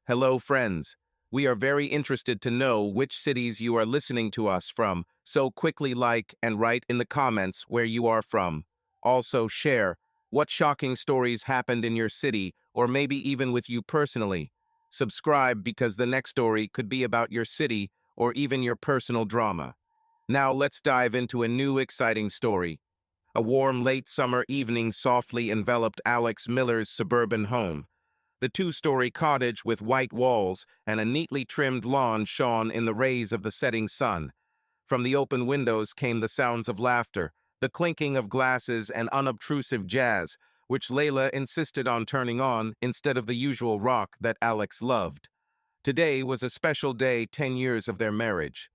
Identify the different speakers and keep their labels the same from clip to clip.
Speaker 1: Hello, friends. We are very interested to know which cities you are listening to us from, so quickly like and write in the comments where you are from. Also, share what shocking stories happened in your city or maybe even with you personally. Subscribe because the next story could be about your city or even your personal drama. Now let's dive into a new exciting story. A warm late summer evening softly enveloped Alex Miller's suburban home. The two-story cottage with white walls and a neatly trimmed lawn shone in the rays of the setting sun. From the open windows came the sounds of laughter, the clinking of glasses and unobtrusive jazz, which Layla insisted on turning on instead of the usual rock that Alex loved. Today was a special day, 10 years of their marriage.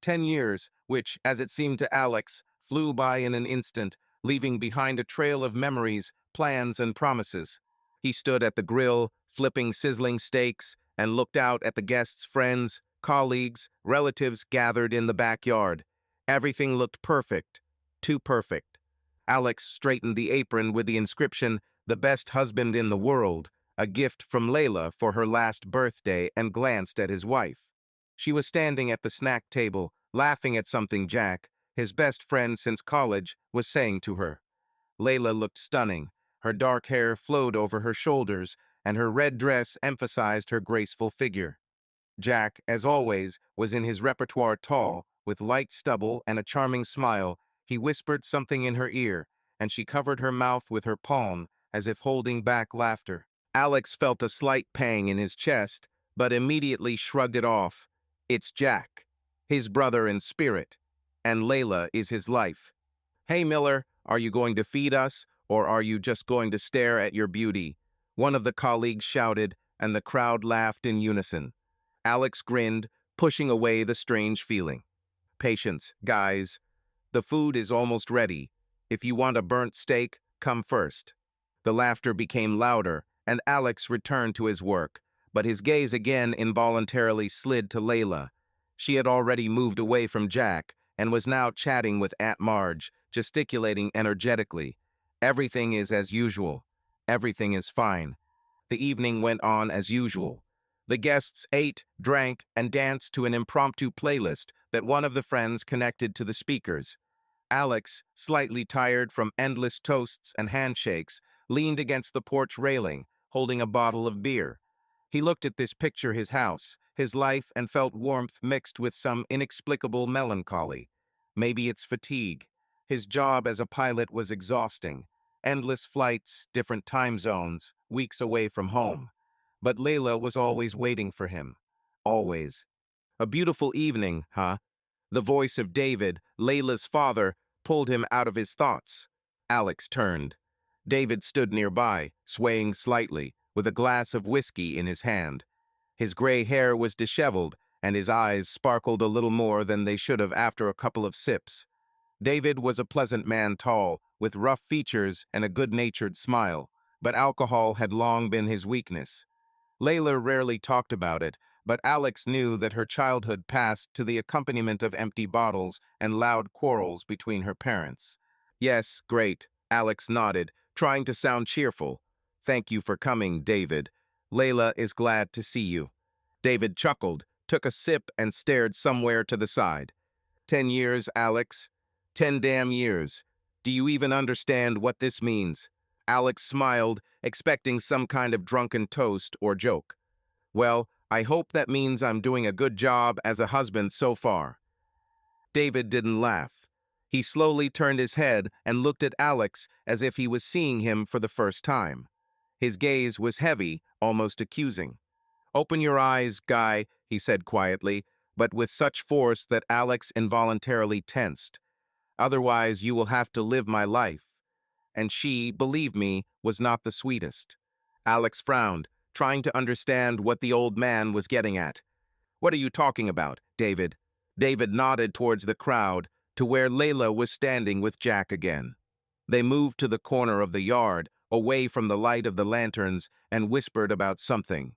Speaker 1: 10 years, which, as it seemed to Alex, flew by in an instant, leaving behind a trail of memories, plans, and promises. He stood at the grill, flipping sizzling steaks, and looked out at the guests' friends, colleagues, relatives gathered in the backyard. Everything looked perfect, too perfect. Alex straightened the apron with the inscription, "The best husband in the world," a gift from Layla for her last birthday, and glanced at his wife. She was standing at the snack table, laughing at something Jack, his best friend since college, was saying to her. Layla looked stunning. Her dark hair flowed over her shoulders, and her red dress emphasized her graceful figure. Jack, as always, was in his repertoire tall, with light stubble and a charming smile. He whispered something in her ear, and she covered her mouth with her palm, as if holding back laughter. Alex felt a slight pang in his chest, but immediately shrugged it off. It's Jack, his brother in spirit, and Layla is his life. "Hey, Miller, are you going to feed us, or are you just going to stare at your beauty?" One of the colleagues shouted, and the crowd laughed in unison. Alex grinned, pushing away the strange feeling. "Patience, guys. The food is almost ready. If you want a burnt steak, come first." The laughter became louder, and Alex returned to his work, but his gaze again involuntarily slid to Layla. She had already moved away from Jack and was now chatting with Aunt Marge, gesticulating energetically. Everything is as usual. Everything is fine. The evening went on as usual. The guests ate, drank, and danced to an impromptu playlist that one of the friends connected to the speakers. Alex, slightly tired from endless toasts and handshakes, leaned against the porch railing, holding a bottle of beer. He looked at this picture his house, his life, and felt warmth mixed with some inexplicable melancholy. Maybe it's fatigue. His job as a pilot was exhausting. Endless flights, different time zones, weeks away from home. But Layla was always waiting for him. Always. "A beautiful evening, huh?" The voice of David, Layla's father, pulled him out of his thoughts. Alex turned. David stood nearby, swaying slightly, with a glass of whiskey in his hand. His gray hair was disheveled, and his eyes sparkled a little more than they should have after a couple of sips. David was a pleasant man, tall, with rough features and a good-natured smile, but alcohol had long been his weakness. Layla rarely talked about it, but Alex knew that her childhood passed to the accompaniment of empty bottles and loud quarrels between her parents. "Yes, great," Alex nodded, trying to sound cheerful. "Thank you for coming, David. Layla is glad to see you." David chuckled, took a sip, and stared somewhere to the side. 10 years, Alex. 10 damn years. Do you even understand what this means?" Alex smiled, expecting some kind of drunken toast or joke. "Well, I hope that means I'm doing a good job as a husband so far." David didn't laugh. He slowly turned his head and looked at Alex as if he was seeing him for the first time. His gaze was heavy, almost accusing. "Open your eyes, Guy," he said quietly, but with such force that Alex involuntarily tensed. "Otherwise, you will have to live my life." And she, believe me, was not the sweetest. Alex frowned, trying to understand what the old man was getting at. "What are you talking about, David?" David nodded towards the crowd, to where Layla was standing with Jack again. They moved to the corner of the yard, away from the light of the lanterns, and whispered about something.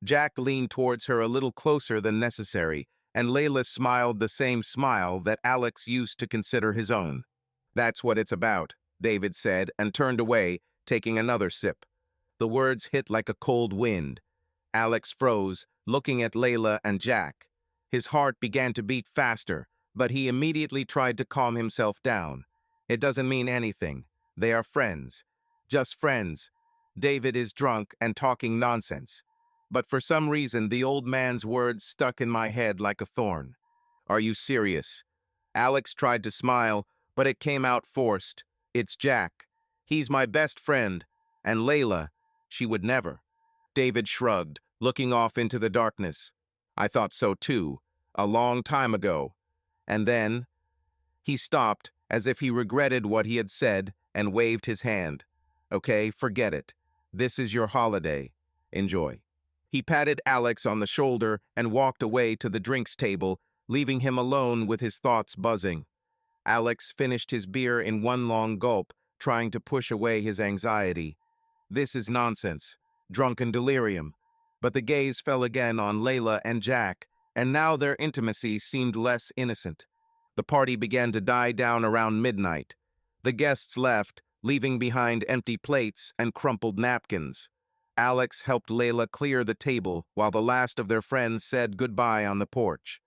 Speaker 1: Jack leaned towards her a little closer than necessary, and Layla smiled the same smile that Alex used to consider his own. "That's what it's about," David said, and turned away, taking another sip. The words hit like a cold wind. Alex froze, looking at Layla and Jack. His heart began to beat faster, but he immediately tried to calm himself down. It doesn't mean anything. They are friends. Just friends. David is drunk and talking nonsense. But for some reason, the old man's words stuck in my head like a thorn. Are you serious? Alex tried to smile, but it came out forced. It's Jack. He's my best friend. And Layla, she would never. David shrugged, looking off into the darkness. I thought so too, a long time ago. And then he stopped, as if he regretted what he had said, and waved his hand. Okay, forget it. This is your holiday. Enjoy. He patted Alex on the shoulder and walked away to the drinks table, leaving him alone with his thoughts buzzing. Alex finished his beer in one long gulp, trying to push away his anxiety. This is nonsense. Drunken delirium. But the gaze fell again on Layla and Jack, and now their intimacy seemed less innocent. The party began to die down around midnight. The guests left, leaving behind empty plates and crumpled napkins. Alex helped Layla clear the table while the last of their friends said goodbye on the porch.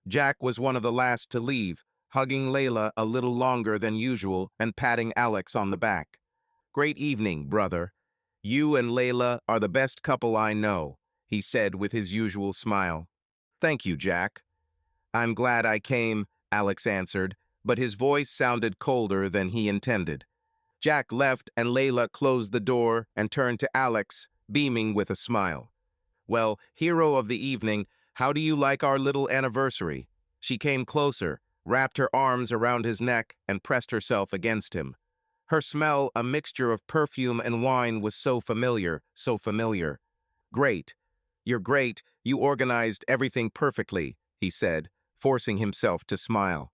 Speaker 1: Jack was one of the last to leave, hugging Layla a little longer than usual and patting Alex on the back. Great evening, brother. You and Layla are the best couple I know, he said with his usual smile. Thank you, Jack. I'm glad I came, Alex answered, but his voice sounded colder than he intended. Jack left and Layla closed the door and turned to Alex, beaming with a smile. Well, hero of the evening, how do you like our little anniversary? She came closer, wrapped her arms around his neck, and pressed herself against him. Her smell, a mixture of perfume and wine, was so familiar, so familiar. Great. You're great. You organized everything perfectly, he said, forcing himself to smile.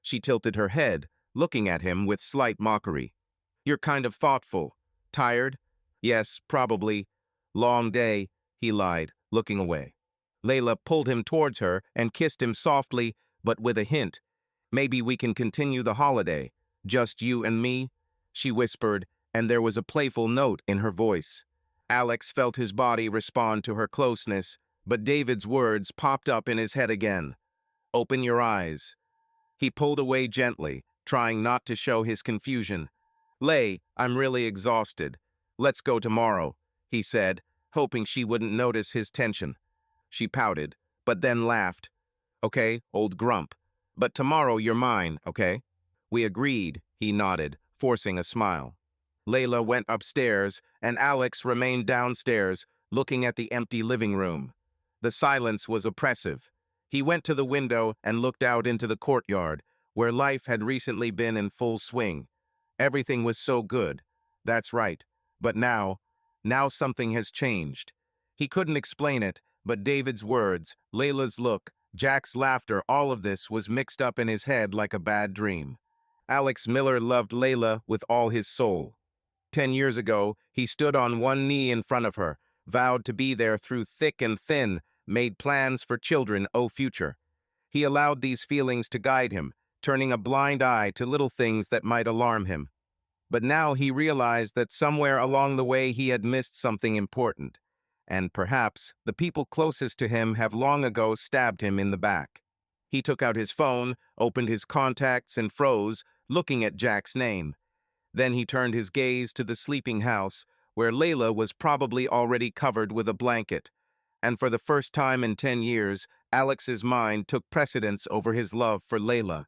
Speaker 1: She tilted her head, looking at him with slight mockery. You're kind of thoughtful. Tired? Yes, probably. Long day, he lied, looking away. Layla pulled him towards her and kissed him softly, but with a hint. Maybe we can continue the holiday. Just you and me? She whispered, and there was a playful note in her voice. Alex felt his body respond to her closeness, but David's words popped up in his head again. Open your eyes. He pulled away gently, trying not to show his confusion. Lay, I'm really exhausted. Let's go tomorrow, he said, hoping she wouldn't notice his tension. She pouted, but then laughed. Okay, old grump. But tomorrow you're mine, okay? We agreed, he nodded, forcing a smile. Layla went upstairs, and Alex remained downstairs, looking at the empty living room. The silence was oppressive. He went to the window and looked out into the courtyard, where life had recently been in full swing. Everything was so good. That's right. But now something has changed. He couldn't explain it, but David's words, Layla's look, Jack's laughter, all of this was mixed up in his head like a bad dream. Alex Miller loved Layla with all his soul. 10 years ago, he stood on one knee in front of her, vowed to be there through thick and thin, made plans for children, future. He allowed these feelings to guide him, turning a blind eye to little things that might alarm him. But now he realized that somewhere along the way he had missed something important. And perhaps the people closest to him have long ago stabbed him in the back. He took out his phone, opened his contacts, and froze, looking at Jack's name. Then he turned his gaze to the sleeping house, where Layla was probably already covered with a blanket. And for the first time in 10 years, Alex's mind took precedence over his love for Layla.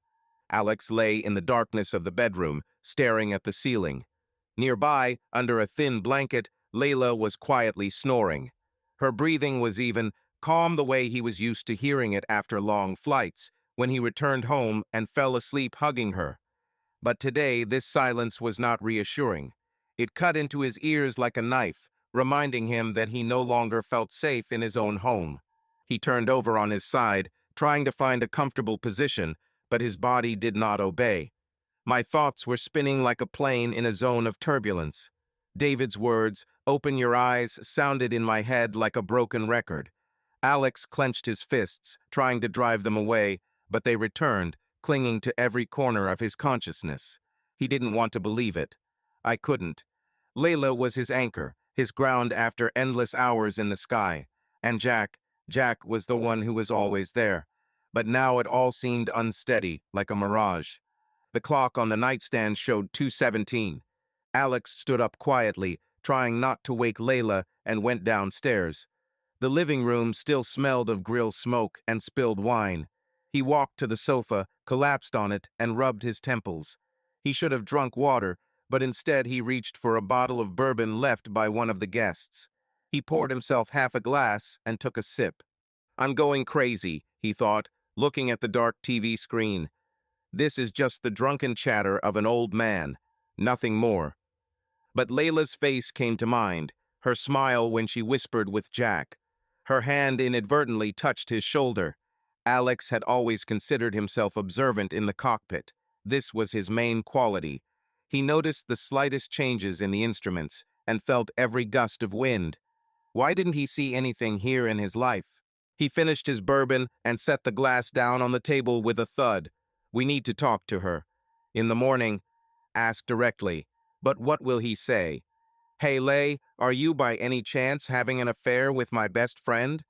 Speaker 1: Alex lay in the darkness of the bedroom, staring at the ceiling. Nearby, under a thin blanket, Layla was quietly snoring. Her breathing was even, calm the way he was used to hearing it after long flights, when he returned home and fell asleep hugging her. But today, this silence was not reassuring. It cut into his ears like a knife, reminding him that he no longer felt safe in his own home. He turned over on his side, trying to find a comfortable position, but his body did not obey. My thoughts were spinning like a plane in a zone of turbulence. David's words, "Open your eyes," sounded in my head like a broken record. Alex clenched his fists, trying to drive them away, but they returned, clinging to every corner of his consciousness. He didn't want to believe it. I couldn't. Layla was his anchor, his ground after endless hours in the sky. And Jack was the one who was always there. But now it all seemed unsteady, like a mirage. The clock on the nightstand showed 2:17. Alex stood up quietly, trying not to wake Layla, and went downstairs. The living room still smelled of grill smoke and spilled wine. He walked to the sofa, collapsed on it, and rubbed his temples. He should have drunk water, but instead he reached for a bottle of bourbon left by one of the guests. He poured himself half a glass and took a sip. I'm going crazy, he thought, looking at the dark TV screen. This is just the drunken chatter of an old man, nothing more. But Layla's face came to mind, her smile when she whispered with Jack. Her hand inadvertently touched his shoulder. Alex had always considered himself observant in the cockpit. This was his main quality. He noticed the slightest changes in the instruments and felt every gust of wind. Why didn't he see anything here in his life? He finished his bourbon and set the glass down on the table with a thud. We need to talk to her. In the morning, ask directly. But what will he say? Hey, Lay, are you by any chance having an affair with my best friend?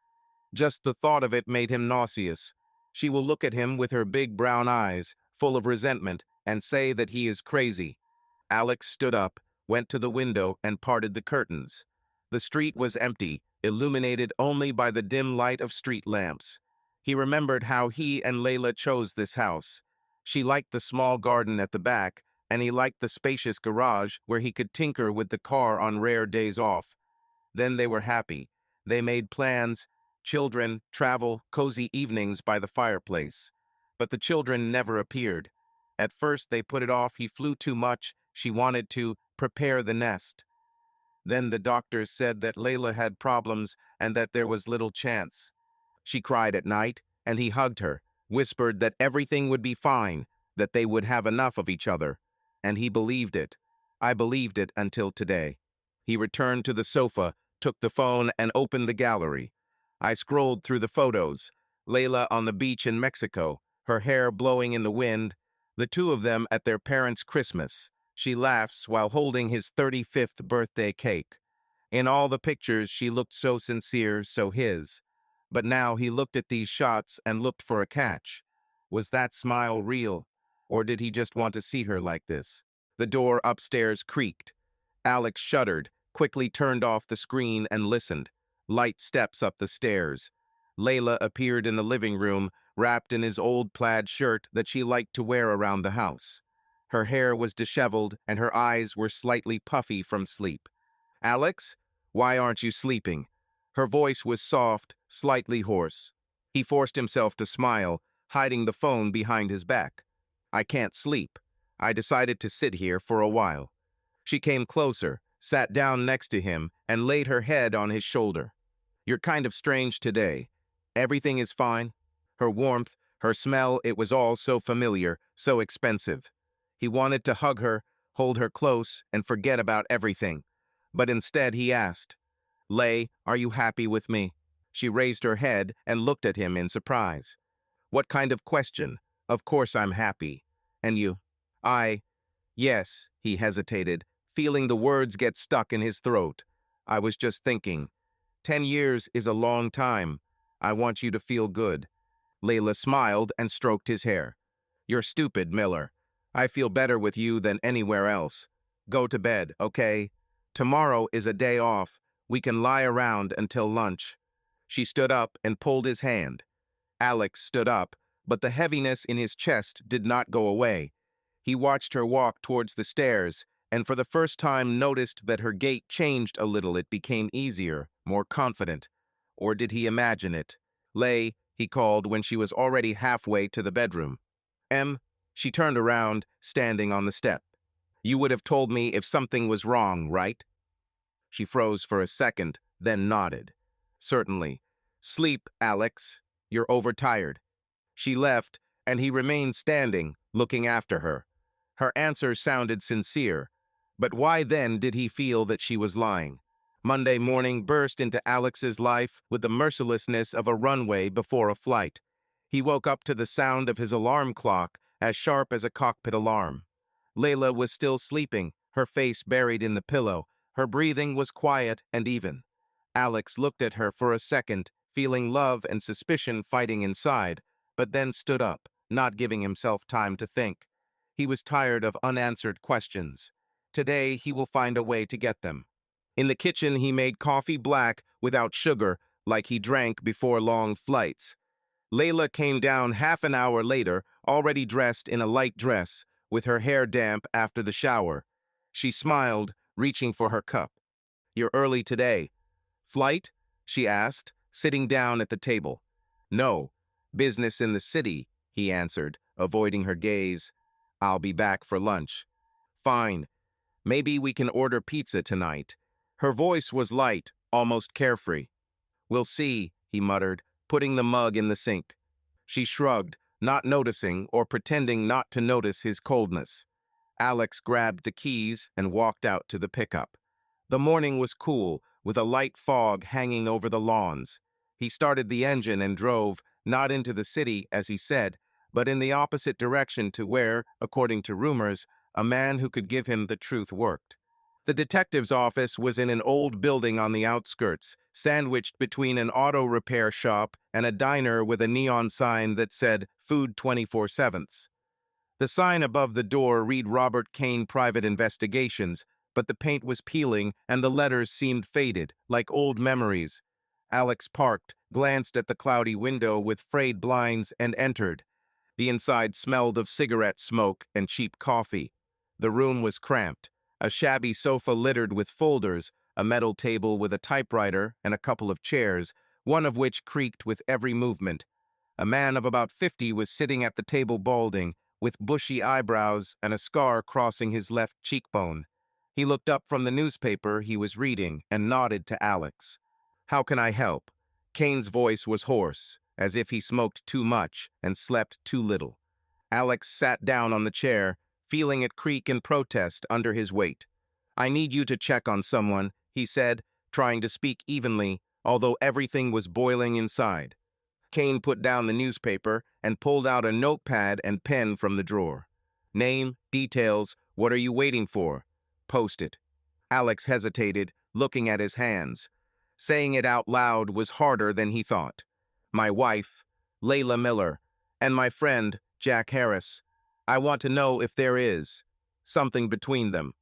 Speaker 1: Just the thought of it made him nauseous. She will look at him with her big brown eyes, full of resentment, and say that he is crazy. Alex stood up, went to the window, and parted the curtains. The street was empty, illuminated only by the dim light of street lamps. He remembered how he and Layla chose this house. She liked the small garden at the back, and he liked the spacious garage where he could tinker with the car on rare days off. Then they were happy. They made plans, children, travel, cozy evenings by the fireplace. But the children never appeared. At first they put it off. He flew too much. She wanted to prepare the nest. Then the doctors said that Layla had problems and that there was little chance. She cried at night, and he hugged her, whispered that everything would be fine, that they would have enough of each other. And he believed it. I believed it until today. He returned to the sofa, took the phone, and opened the gallery. I scrolled through the photos. Layla on the beach in Mexico, her hair blowing in the wind, the two of them at their parents' Christmas. She laughs while holding his 35th birthday cake. In all the pictures, she looked so sincere, so his. But now he looked at these shots and looked for a catch. Was that smile real? Or did he just want to see her like this? The door upstairs creaked. Alex shuddered, quickly turned off the screen and listened. Light steps up the stairs. Layla appeared in the living room, wrapped in his old plaid shirt that she liked to wear around the house. Her hair was disheveled and her eyes were slightly puffy from sleep. Alex, why aren't you sleeping? Her voice was soft, slightly hoarse. He forced himself to smile, hiding the phone behind his back. I can't sleep. I decided to sit here for a while. She came closer, sat down next to him, and laid her head on his shoulder. You're kind of strange today. Everything is fine? Her warmth, her smell, it was all so familiar, so expensive. He wanted to hug her, hold her close, and forget about everything. But instead he asked, Lay, are you happy with me? She raised her head and looked at him in surprise. What kind of question? Of course I'm happy. And you? Yes, he hesitated, feeling the words get stuck in his throat. I was just thinking. 10 years is a long time. I want you to feel good. Layla smiled and stroked his hair. You're stupid, Miller. I feel better with you than anywhere else. Go to bed, okay? Tomorrow is a day off. We can lie around until lunch. She stood up and pulled his hand. Alex stood up, but the heaviness in his chest did not go away. He watched her walk towards the stairs, and for the first time noticed that her gait changed a little. It became easier, more confident. Or did he imagine it? Lay, he called when she was already halfway to the bedroom. She turned around, standing on the step. You would have told me if something was wrong, right? She froze for a second, then nodded. Certainly. Sleep, Alex. You're overtired. She left, and he remained standing, looking after her. Her answer sounded sincere, but why then did he feel that she was lying? Monday morning burst into Alex's life with the mercilessness of a runway before a flight. He woke up to the sound of his alarm clock, as sharp as a cockpit alarm. Layla was still sleeping, her face buried in the pillow. Her breathing was quiet and even. Alex looked at her for a second, feeling love and suspicion fighting inside, but then stood up, not giving himself time to think. He was tired of unanswered questions. Today, he will find a way to get them. In the kitchen, he made coffee black without sugar, like he drank before long flights. Layla came down half an hour later, already dressed in a light dress, with her hair damp after the shower. She smiled, reaching for her cup. "You're early today." "Flight?" she asked, sitting down at the table. "No, business in the city," he answered, avoiding her gaze. "I'll be back for lunch." "Fine. Maybe we can order pizza tonight." Her voice was light, almost carefree. "We'll see," he muttered, putting the mug in the sink. She shrugged, not noticing or pretending not to notice his coldness. Alex grabbed the keys and walked out to the pickup. The morning was cool, with a light fog hanging over the lawns. He started the engine and drove, not into the city, as he said, but in the opposite direction to where, according to rumors, a man who could give him the truth worked. The detective's office was in an old building on the outskirts, sandwiched between an auto repair shop and a diner with a neon sign that said Food 24/7. The sign above the door read Robert Kane Private Investigations, but the paint was peeling and the letters seemed faded, like old memories. Alex parked, glanced at the cloudy window with frayed blinds, and entered. The inside smelled of cigarette smoke and cheap coffee. The room was cramped, a shabby sofa littered with folders, a metal table with a typewriter, and a couple of chairs, one of which creaked with every movement. A man of about 50 was sitting at the table balding, with bushy eyebrows and a scar crossing his left cheekbone. He looked up from the newspaper he was reading and nodded to Alex. "How can I help?" Kane's voice was hoarse, as if he smoked too much and slept too little. Alex sat down on the chair, feeling it creak in protest under his weight. "I need you to check on someone," he said, trying to speak evenly, although everything was boiling inside. Kane put down the newspaper and pulled out a notepad and pen from the drawer. "Name, details, what are you waiting for?" "Post it." Alex hesitated, looking at his hands. Saying it out loud was harder than he thought. "My wife, Layla Miller, and my friend, Jack Harris. I want to know if there is something between them."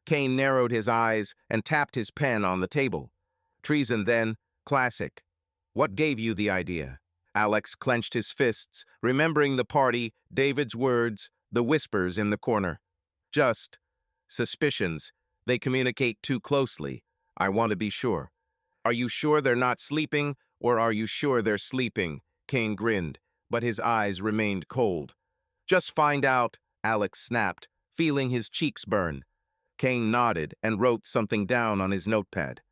Speaker 1: Kane narrowed his eyes and tapped his pen on the table. "Treason, then. Classic. What gave you the idea?" Alex clenched his fists, remembering the party, David's words, the whispers in the corner. "Just suspicions. They communicate too closely. I want to be sure." "Are you sure they're not sleeping, or are you sure they're sleeping?" Kane grinned, but his eyes remained cold. "Just find out," Alex snapped, feeling his cheeks burn. Kane nodded and wrote something down on his notepad.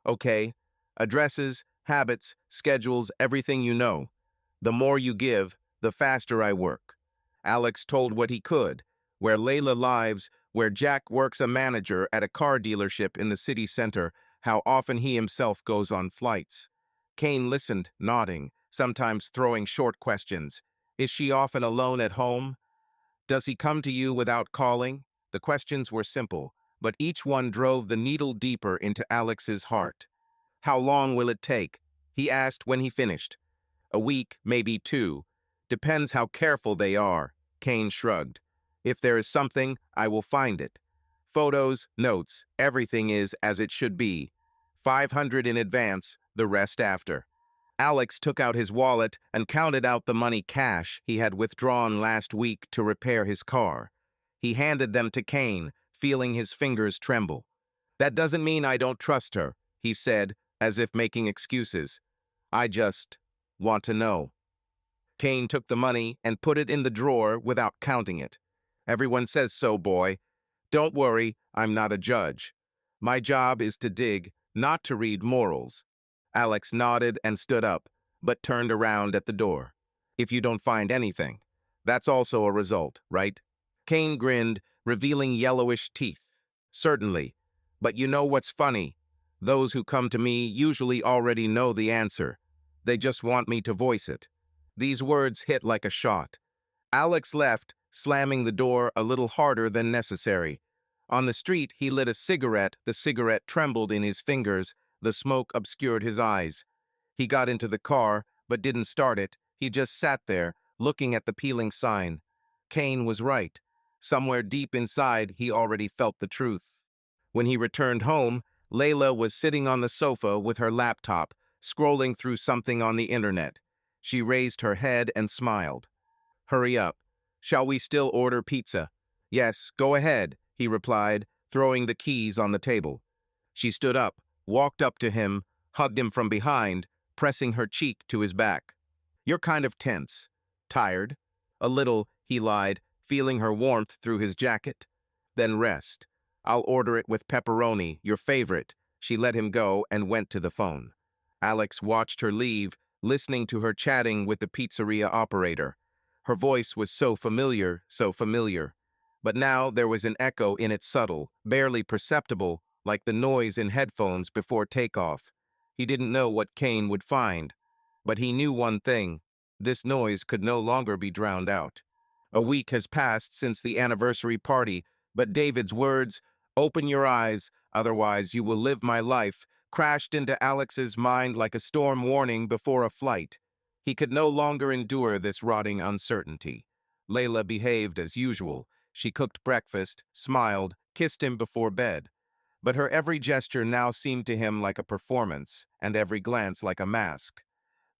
Speaker 1: "Okay. Addresses, habits, schedules, everything you know. The more you give, the faster I work." Alex told what he could, where Layla lives, where Jack works a manager at a car dealership in the city center, how often he himself goes on flights. Kane listened, nodding, sometimes throwing short questions. "Is she often alone at home? Does he come to you without calling?" The questions were simple, but each one drove the needle deeper into Alex's heart. "How long will it take?" he asked when he finished. "A week, maybe 2. Depends how careful they are." Kane shrugged. "If there is something, I will find it. Photos, notes, everything is as it should be. 500 in advance, the rest after." Alex took out his wallet and counted out the money cash he had withdrawn last week to repair his car. He handed them to Kane, feeling his fingers tremble. "That doesn't mean I don't trust her," he said, as if making excuses. "I just want to know." Kane took the money and put it in the drawer without counting it. "Everyone says so, boy. Don't worry, I'm not a judge. My job is to dig, not to read morals." Alex nodded and stood up, but turned around at the door. "If you don't find anything, that's also a result, right?" Kane grinned, revealing yellowish teeth. "Certainly. But you know what's funny? Those who come to me usually already know the answer. They just want me to voice it." These words hit like a shot. Alex left, slamming the door a little harder than necessary. On the street, he lit a cigarette. The cigarette trembled in his fingers, The smoke obscured his eyes. He got into the car, but didn't start it. He just sat there, looking at the peeling sign. Kane was right. Somewhere deep inside, he already felt the truth. When he returned home, Layla was sitting on the sofa with her laptop, scrolling through something on the internet. She raised her head and smiled. "Hurry up. Shall we still order pizza?" "Yes, go ahead," he replied, throwing the keys on the table. She stood up, walked up to him, hugged him from behind, pressing her cheek to his back. "You're kind of tense." "Tired?" "A little," he lied, feeling her warmth through his jacket. "Then rest. I'll order it with pepperoni, your favorite." She let him go and went to the phone. Alex watched her leave, listening to her chatting with the pizzeria operator. Her voice was so familiar, so familiar. But now there was an echo in it, subtle, barely perceptible, like the noise in headphones before takeoff. He didn't know what Kane would find. But he knew one thing: this noise could no longer be drowned out. A week has passed since the anniversary party, but David's words, "Open your eyes, otherwise you will live my life," crashed into Alex's mind like a storm warning before a flight. He could no longer endure this rotting uncertainty. Layla behaved as usual. She cooked breakfast, smiled, kissed him before bed. But her every gesture now seemed to him like a performance, and every glance like a mask.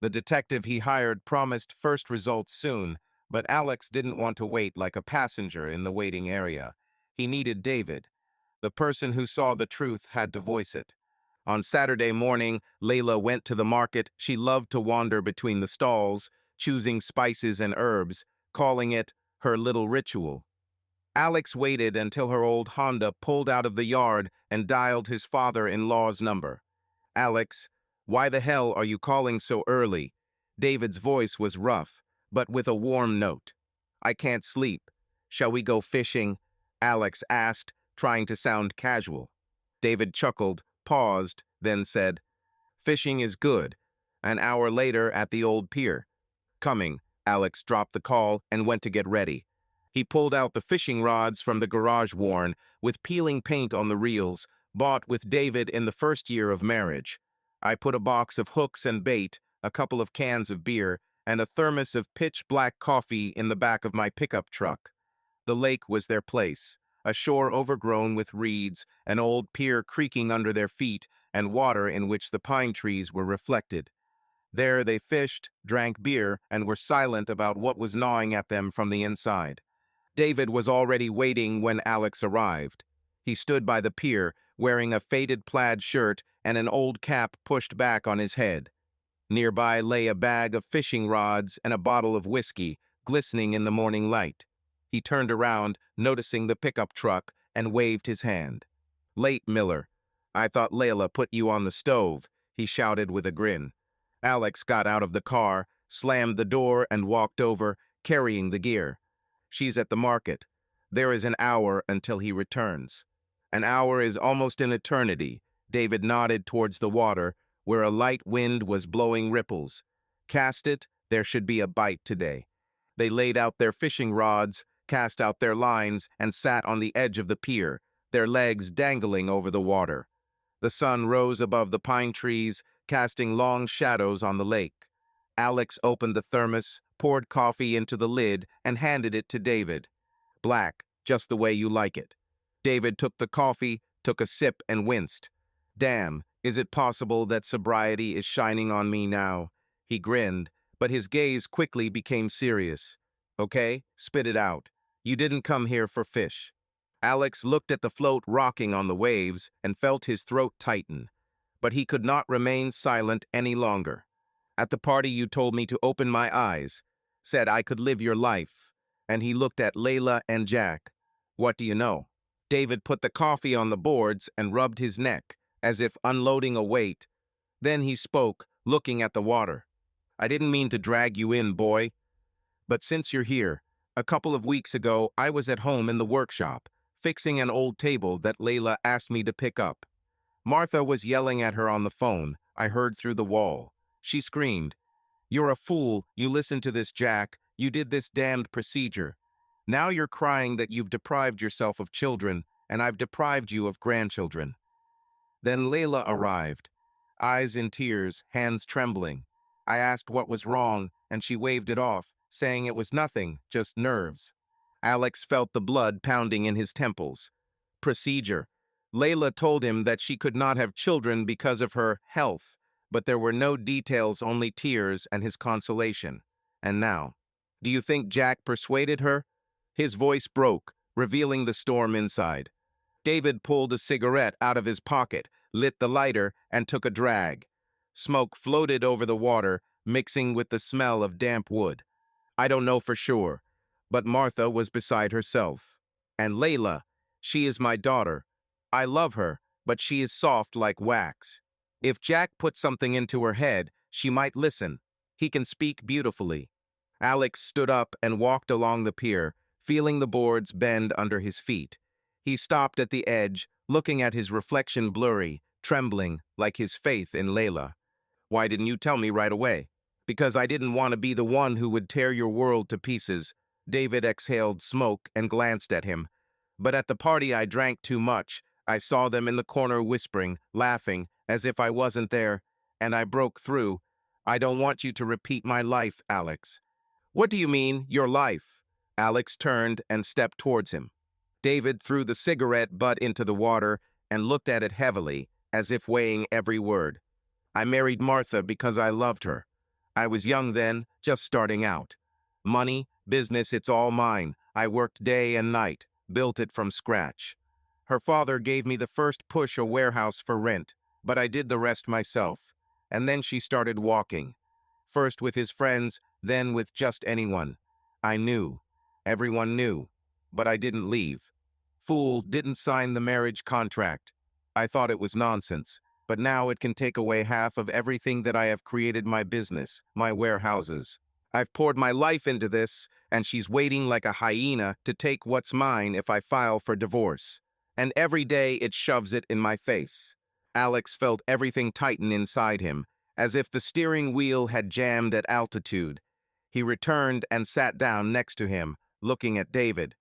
Speaker 1: The detective he hired promised first results soon, but Alex didn't want to wait like a passenger in the waiting area. He needed David. The person who saw the truth had to voice it. On Saturday morning, Layla went to the market. She loved to wander between the stalls, choosing spices and herbs, calling it her little ritual. Alex waited until her old Honda pulled out of the yard and dialed his father-in-law's number. "Alex, why the hell are you calling so early?" David's voice was rough, but with a warm note. "I can't sleep. Shall we go fishing?" Alex asked, trying to sound casual. David chuckled, paused, then said, "Fishing is good." An hour later at the old pier. "Coming." Alex dropped the call and went to get ready. He pulled out the fishing rods from the garage, worn, with peeling paint on the reels, bought with David in the first year of marriage. "I put a box of hooks and bait, a couple of cans of beer, and a thermos of pitch-black coffee in the back of my pickup truck." The lake was their place, a shore overgrown with reeds, an old pier creaking under their feet, and water in which the pine trees were reflected. There they fished, drank beer, and were silent about what was gnawing at them from the inside. David was already waiting when Alex arrived. He stood by the pier, wearing a faded plaid shirt and an old cap pushed back on his head. Nearby lay a bag of fishing rods and a bottle of whiskey, glistening in the morning light. He turned around, noticing the pickup truck, and waved his hand. "Late, Miller. I thought Layla put you on the stove," he shouted with a grin. Alex got out of the car, slammed the door, and walked over, carrying the gear. "She's at the market. There is an hour until he returns." "An hour is almost an eternity." David nodded towards the water, where a light wind was blowing ripples. "Cast it, there should be a bite today." They laid out their fishing rods, cast out their lines, and sat on the edge of the pier, their legs dangling over the water. The sun rose above the pine trees, casting long shadows on the lake. Alex opened the thermos, poured coffee into the lid, and handed it to David. "Black, just the way you like it." David took the coffee, took a sip, and winced. "Damn, is it possible that sobriety is shining on me now?" He grinned, but his gaze quickly became serious. "Okay, spit it out. You didn't come here for fish." Alex looked at the float rocking on the waves and felt his throat tighten. But he could not remain silent any longer. "At the party you told me to open my eyes, said I could live your life." And he looked at Layla and Jack. "What do you know?" David put the coffee on the boards and rubbed his neck, as if unloading a weight. Then he spoke, looking at the water. "I didn't mean to drag you in, boy. But since you're here, a couple of weeks ago I was at home in the workshop, fixing an old table that Layla asked me to pick up. Martha was yelling at her on the phone. I heard through the wall. She screamed, 'You're a fool, you listened to this, Jack. You did this damned procedure. Now you're crying that you've deprived yourself of children, and I've deprived you of grandchildren.' Then Layla arrived. eyes in tears, hands trembling. I asked what was wrong, and she waved it off, saying it was nothing, just nerves. Alex felt the blood pounding in his temples. Procedure. Layla told him that she could not have children because of her health, but there were no details, only tears and his consolation. And now, do you think Jack persuaded her? His voice broke, revealing the storm inside. David pulled a cigarette out of his pocket, lit the lighter, and took a drag. Smoke floated over the water, mixing with the smell of damp wood. I don't know for sure, but Martha was beside herself. And Layla, she is my daughter. I love her, but she is soft like wax. If Jack put something into her head, she might listen. He can speak beautifully. Alex stood up and walked along the pier, feeling the boards bend under his feet. He stopped at the edge, looking at his reflection blurry, trembling like his faith in Layla. Why didn't you tell me right away? Because I didn't want to be the one who would tear your world to pieces. David exhaled smoke and glanced at him. But at the party I drank too much. I saw them in the corner whispering, laughing, as if I wasn't there, and I broke through. I don't want you to repeat my life, Alex. What do you mean, your life? Alex turned and stepped towards him. David threw the cigarette butt into the water and looked at it heavily, as if weighing every word. I married Martha because I loved her. I was young then, just starting out. Money, business, it's all mine. I worked day and night, built it from scratch. Her father gave me the first push a warehouse for rent, but I did the rest myself. And then she started walking. First with his friends, then with just anyone. I knew. Everyone knew. But I didn't leave. Fool, didn't sign the marriage contract. I thought it was nonsense. But now it can take away half of everything that I have created, my business, my warehouses. I've poured my life into this, and she's waiting like a hyena to take what's mine if I file for divorce. And every day it shoves it in my face. Alex felt everything tighten inside him, as if the steering wheel had jammed at altitude. He returned and sat down next to him, looking at David.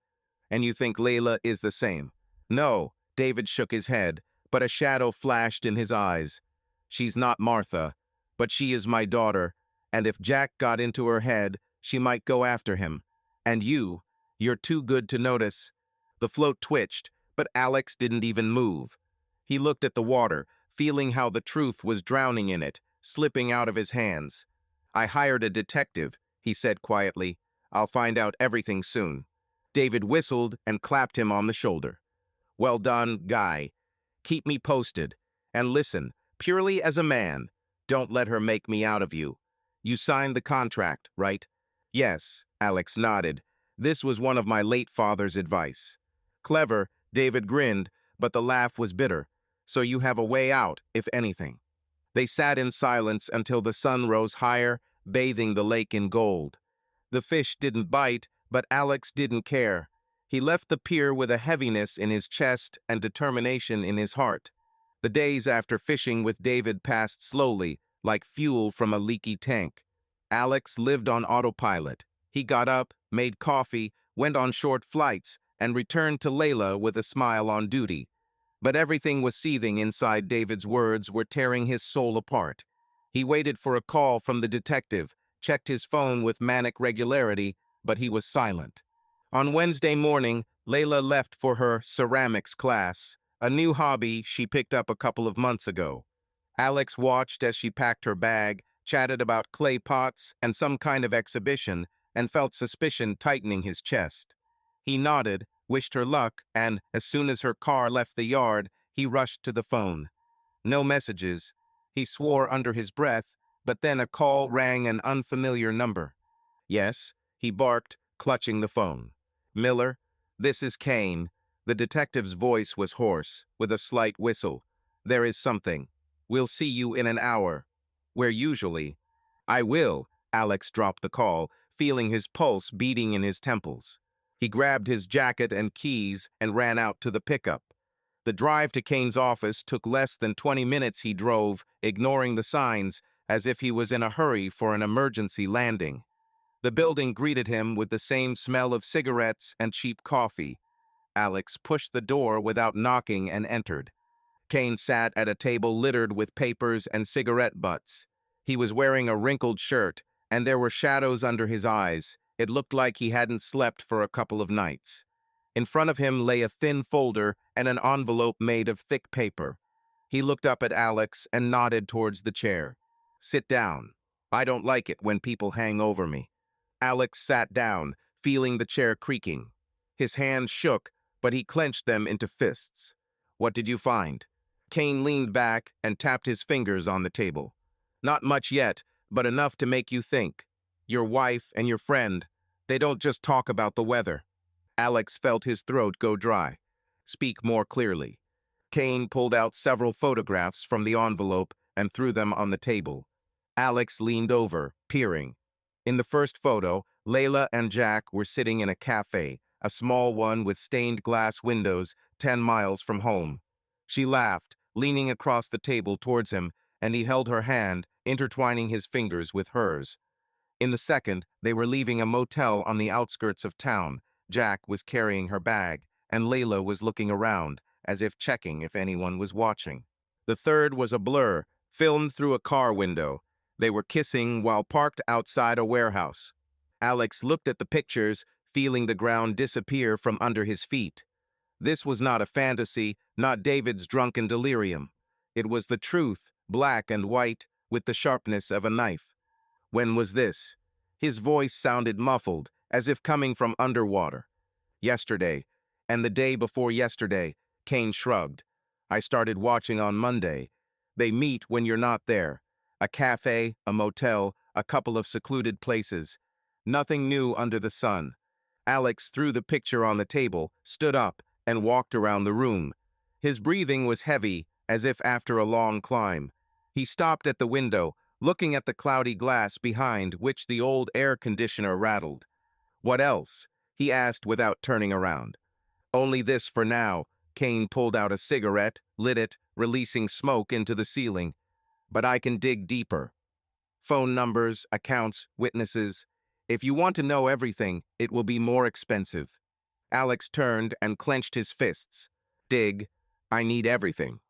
Speaker 1: And you think Layla is the same? No, David shook his head, but a shadow flashed in his eyes. She's not Martha, but she is my daughter, and if Jack got into her head, she might go after him. And you're too good to notice. The float twitched, but Alex didn't even move. He looked at the water, feeling how the truth was drowning in it, slipping out of his hands. I hired a detective, he said quietly. I'll find out everything soon. David whistled and clapped him on the shoulder. Well done, guy. Keep me posted. And listen, purely as a man, don't let her make me out of you. You signed the contract, right? Yes, Alex nodded. This was one of my late father's advice. Clever, David grinned, but the laugh was bitter. So you have a way out, if anything. They sat in silence until the sun rose higher, bathing the lake in gold. The fish didn't bite, but Alex didn't care. He left the pier with a heaviness in his chest and determination in his heart. The days after fishing with David passed slowly, like fuel from a leaky tank. Alex lived on autopilot. He got up, made coffee, went on short flights, and returned to Layla with a smile on duty. But everything was seething inside. David's words were tearing his soul apart. He waited for a call from the detective, checked his phone with manic regularity, but he was silent. On Wednesday morning, Layla left for her ceramics class, a new hobby she picked up a couple of months ago. Alex watched as she packed her bag, chatted about clay pots and some kind of exhibition, and felt suspicion tightening his chest. He nodded, wished her luck, and, as soon as her car left the yard, he rushed to the phone. No messages. He swore under his breath, but then a call rang, an unfamiliar number. Yes, he barked, clutching the phone. Miller, this is Kane. The detective's voice was hoarse, with a slight whistle. There is something. We'll see you in an hour. Where usually. I will. Alex dropped the call, feeling his pulse beating in his temples. He grabbed his jacket and keys and ran out to the pickup. The drive to Kane's office took less than 20 minutes. He drove, ignoring the signs, as if he was in a hurry for an emergency landing. The building greeted him with the same smell of cigarettes and cheap coffee. Alex pushed the door without knocking and entered. Kane sat at a table littered with papers and cigarette butts. He was wearing a wrinkled shirt, and there were shadows under his eyes. It looked like he hadn't slept for a couple of nights. In front of him lay a thin folder and an envelope made of thick paper. He looked up at Alex and nodded towards the chair. "Sit down. I don't like it when people hang over me." Alex sat down, feeling the chair creaking. His hands shook, but he clenched them into fists. "What did you find?" Kane leaned back and tapped his fingers on the table. "Not much yet, but enough to make you think. Your wife and your friend, they don't just talk about the weather." Alex felt his throat go dry. "Speak more clearly." Kane pulled out several photographs from the envelope and threw them on the table. Alex leaned over, peering. In the first photo, Layla and Jack were sitting in a cafe, a small one with stained glass windows 10 miles from home. She laughed, leaning across the table towards him, and he held her hand, intertwining his fingers with hers. In the second, they were leaving a motel on the outskirts of town. Jack was carrying her bag, and Layla was looking around, as if checking if anyone was watching. The third was a blur, filmed through a car window. They were kissing while parked outside a warehouse. Alex looked at the pictures, feeling the ground disappear from under his feet. This was not a fantasy, not David's drunken delirium. It was the truth, black and white, with the sharpness of a knife. "When was this?" His voice sounded muffled, as if coming from underwater. "Yesterday, and the day before yesterday." Kane shrugged. "I started watching on Monday. They meet when you're not there. A cafe, a motel, a couple of secluded places. Nothing new under the sun." Alex threw the picture on the table, stood up, and walked around the room. His breathing was heavy, as if after a long climb. He stopped at the window, looking at the cloudy glass behind which the old air conditioner rattled. "What else?" he asked without turning around. "Only this for now." Kane pulled out a cigarette, lit it, releasing smoke into the ceiling. "But I can dig deeper. Phone numbers, accounts, witnesses. If you want to know everything, it will be more expensive." Alex turned and clenched his fists. "Dig. I need everything."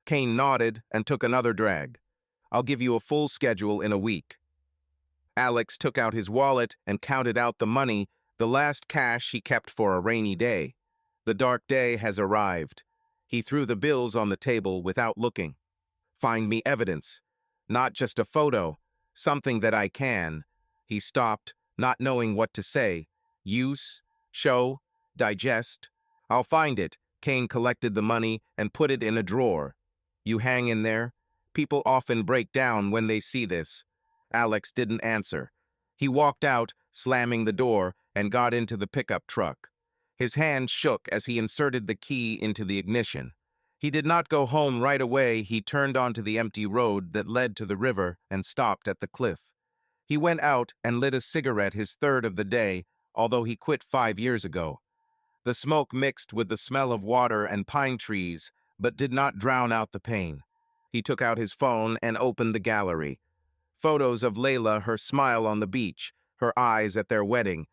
Speaker 1: Kane nodded and took another drag. "I'll give you a full schedule in a week." Alex took out his wallet and counted out the money, the last cash he kept for a rainy day. "The dark day has arrived." He threw the bills on the table without looking. "Find me evidence. Not just a photo. Something that I can." He stopped, not knowing what to say. "Use? Show? Digest?" "I'll find it." Kane collected the money and put it in a drawer. "You hang in there. People often break down when they see this." Alex didn't answer. He walked out, slamming the door, and got into the pickup truck. His hand shook as he inserted the key into the ignition. He did not go home right away. He turned onto the empty road that led to the river and stopped at the cliff. He went out and lit a cigarette, his third of the day, although he quit 5 years ago. The smoke mixed with the smell of water and pine trees, but did not drown out the pain. He took out his phone and opened the gallery. Photos of Layla, her smile on the beach, her eyes at their wedding.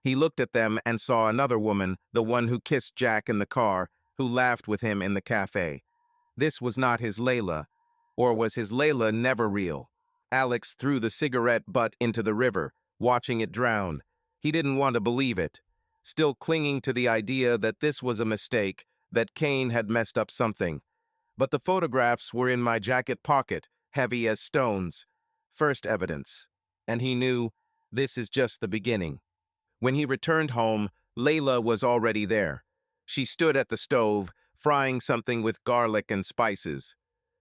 Speaker 1: He looked at them and saw another woman, the one who kissed Jack in the car, who laughed with him in the cafe. This was not his Layla, or was his Layla never real? Alex threw the cigarette butt into the river, watching it drown. He didn't want to believe it, still clinging to the idea that this was a mistake, that Kane had messed up something. "But the photographs were in my jacket pocket, heavy as stones." First evidence. And he knew, this is just the beginning. When he returned home, Layla was already there. She stood at the stove, frying something with garlic and spices.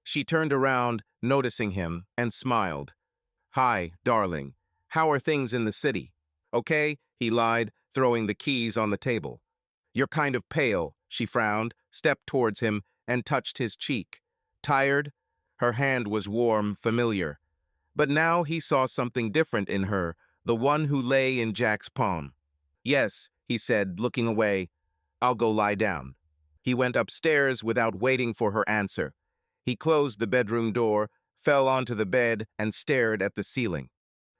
Speaker 1: She turned around, noticing him, and smiled. "Hi, darling. How are things in the city?" "Okay," he lied, throwing the keys on the table. "You're kind of pale," she frowned, stepped towards him, and touched his cheek. "Tired?" Her hand was warm, familiar. But now he saw something different in her, the one who lay in Jack's palm. "Yes," he said, looking away. "I'll go lie down." He went upstairs without waiting for her answer. He closed the bedroom door, fell onto the bed, and stared at the ceiling.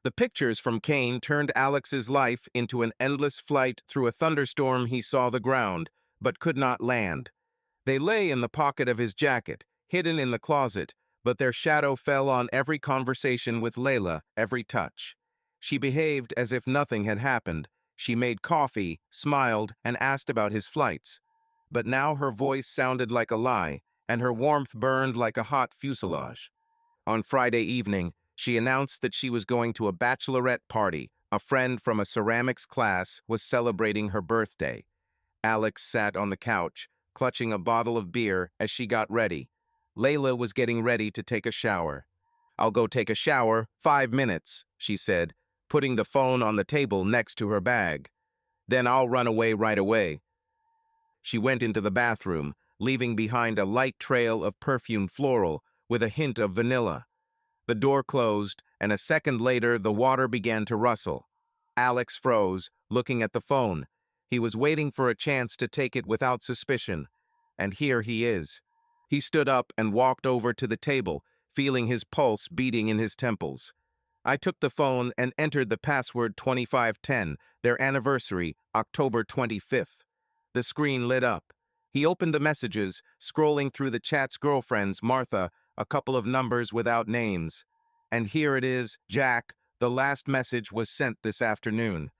Speaker 1: The pictures from Kane turned Alex's life into an endless flight through a thunderstorm. He saw the ground, but could not land. They lay in the pocket of his jacket, hidden in the closet, but their shadow fell on every conversation with Layla, every touch. She behaved as if nothing had happened. She made coffee, smiled, and asked about his flights. But now her voice sounded like a lie, and her warmth burned like a hot fuselage. On Friday evening, she announced that she was going to a bachelorette party. A friend from a ceramics class was celebrating her birthday. Alex sat on the couch, clutching a bottle of beer as she got ready. Layla was getting ready to take a shower. "I'll go take a shower, 5 minutes," she said, putting the phone on the table next to her bag. "Then I'll run away right away." She went into the bathroom, leaving behind a light trail of perfumed floral with a hint of vanilla. The door closed, and a second later the water began to rustle. Alex froze, looking at the phone. He was waiting for a chance to take it without suspicion. And here he is. He stood up and walked over to the table, feeling his pulse beating in his temples. I took the phone and entered the password 2510, their anniversary, October 25th. The screen lit up. He opened the messages, scrolling through the chat's girlfriends, Martha, a couple of numbers without names. And here it is, Jack. The last message was sent this afternoon.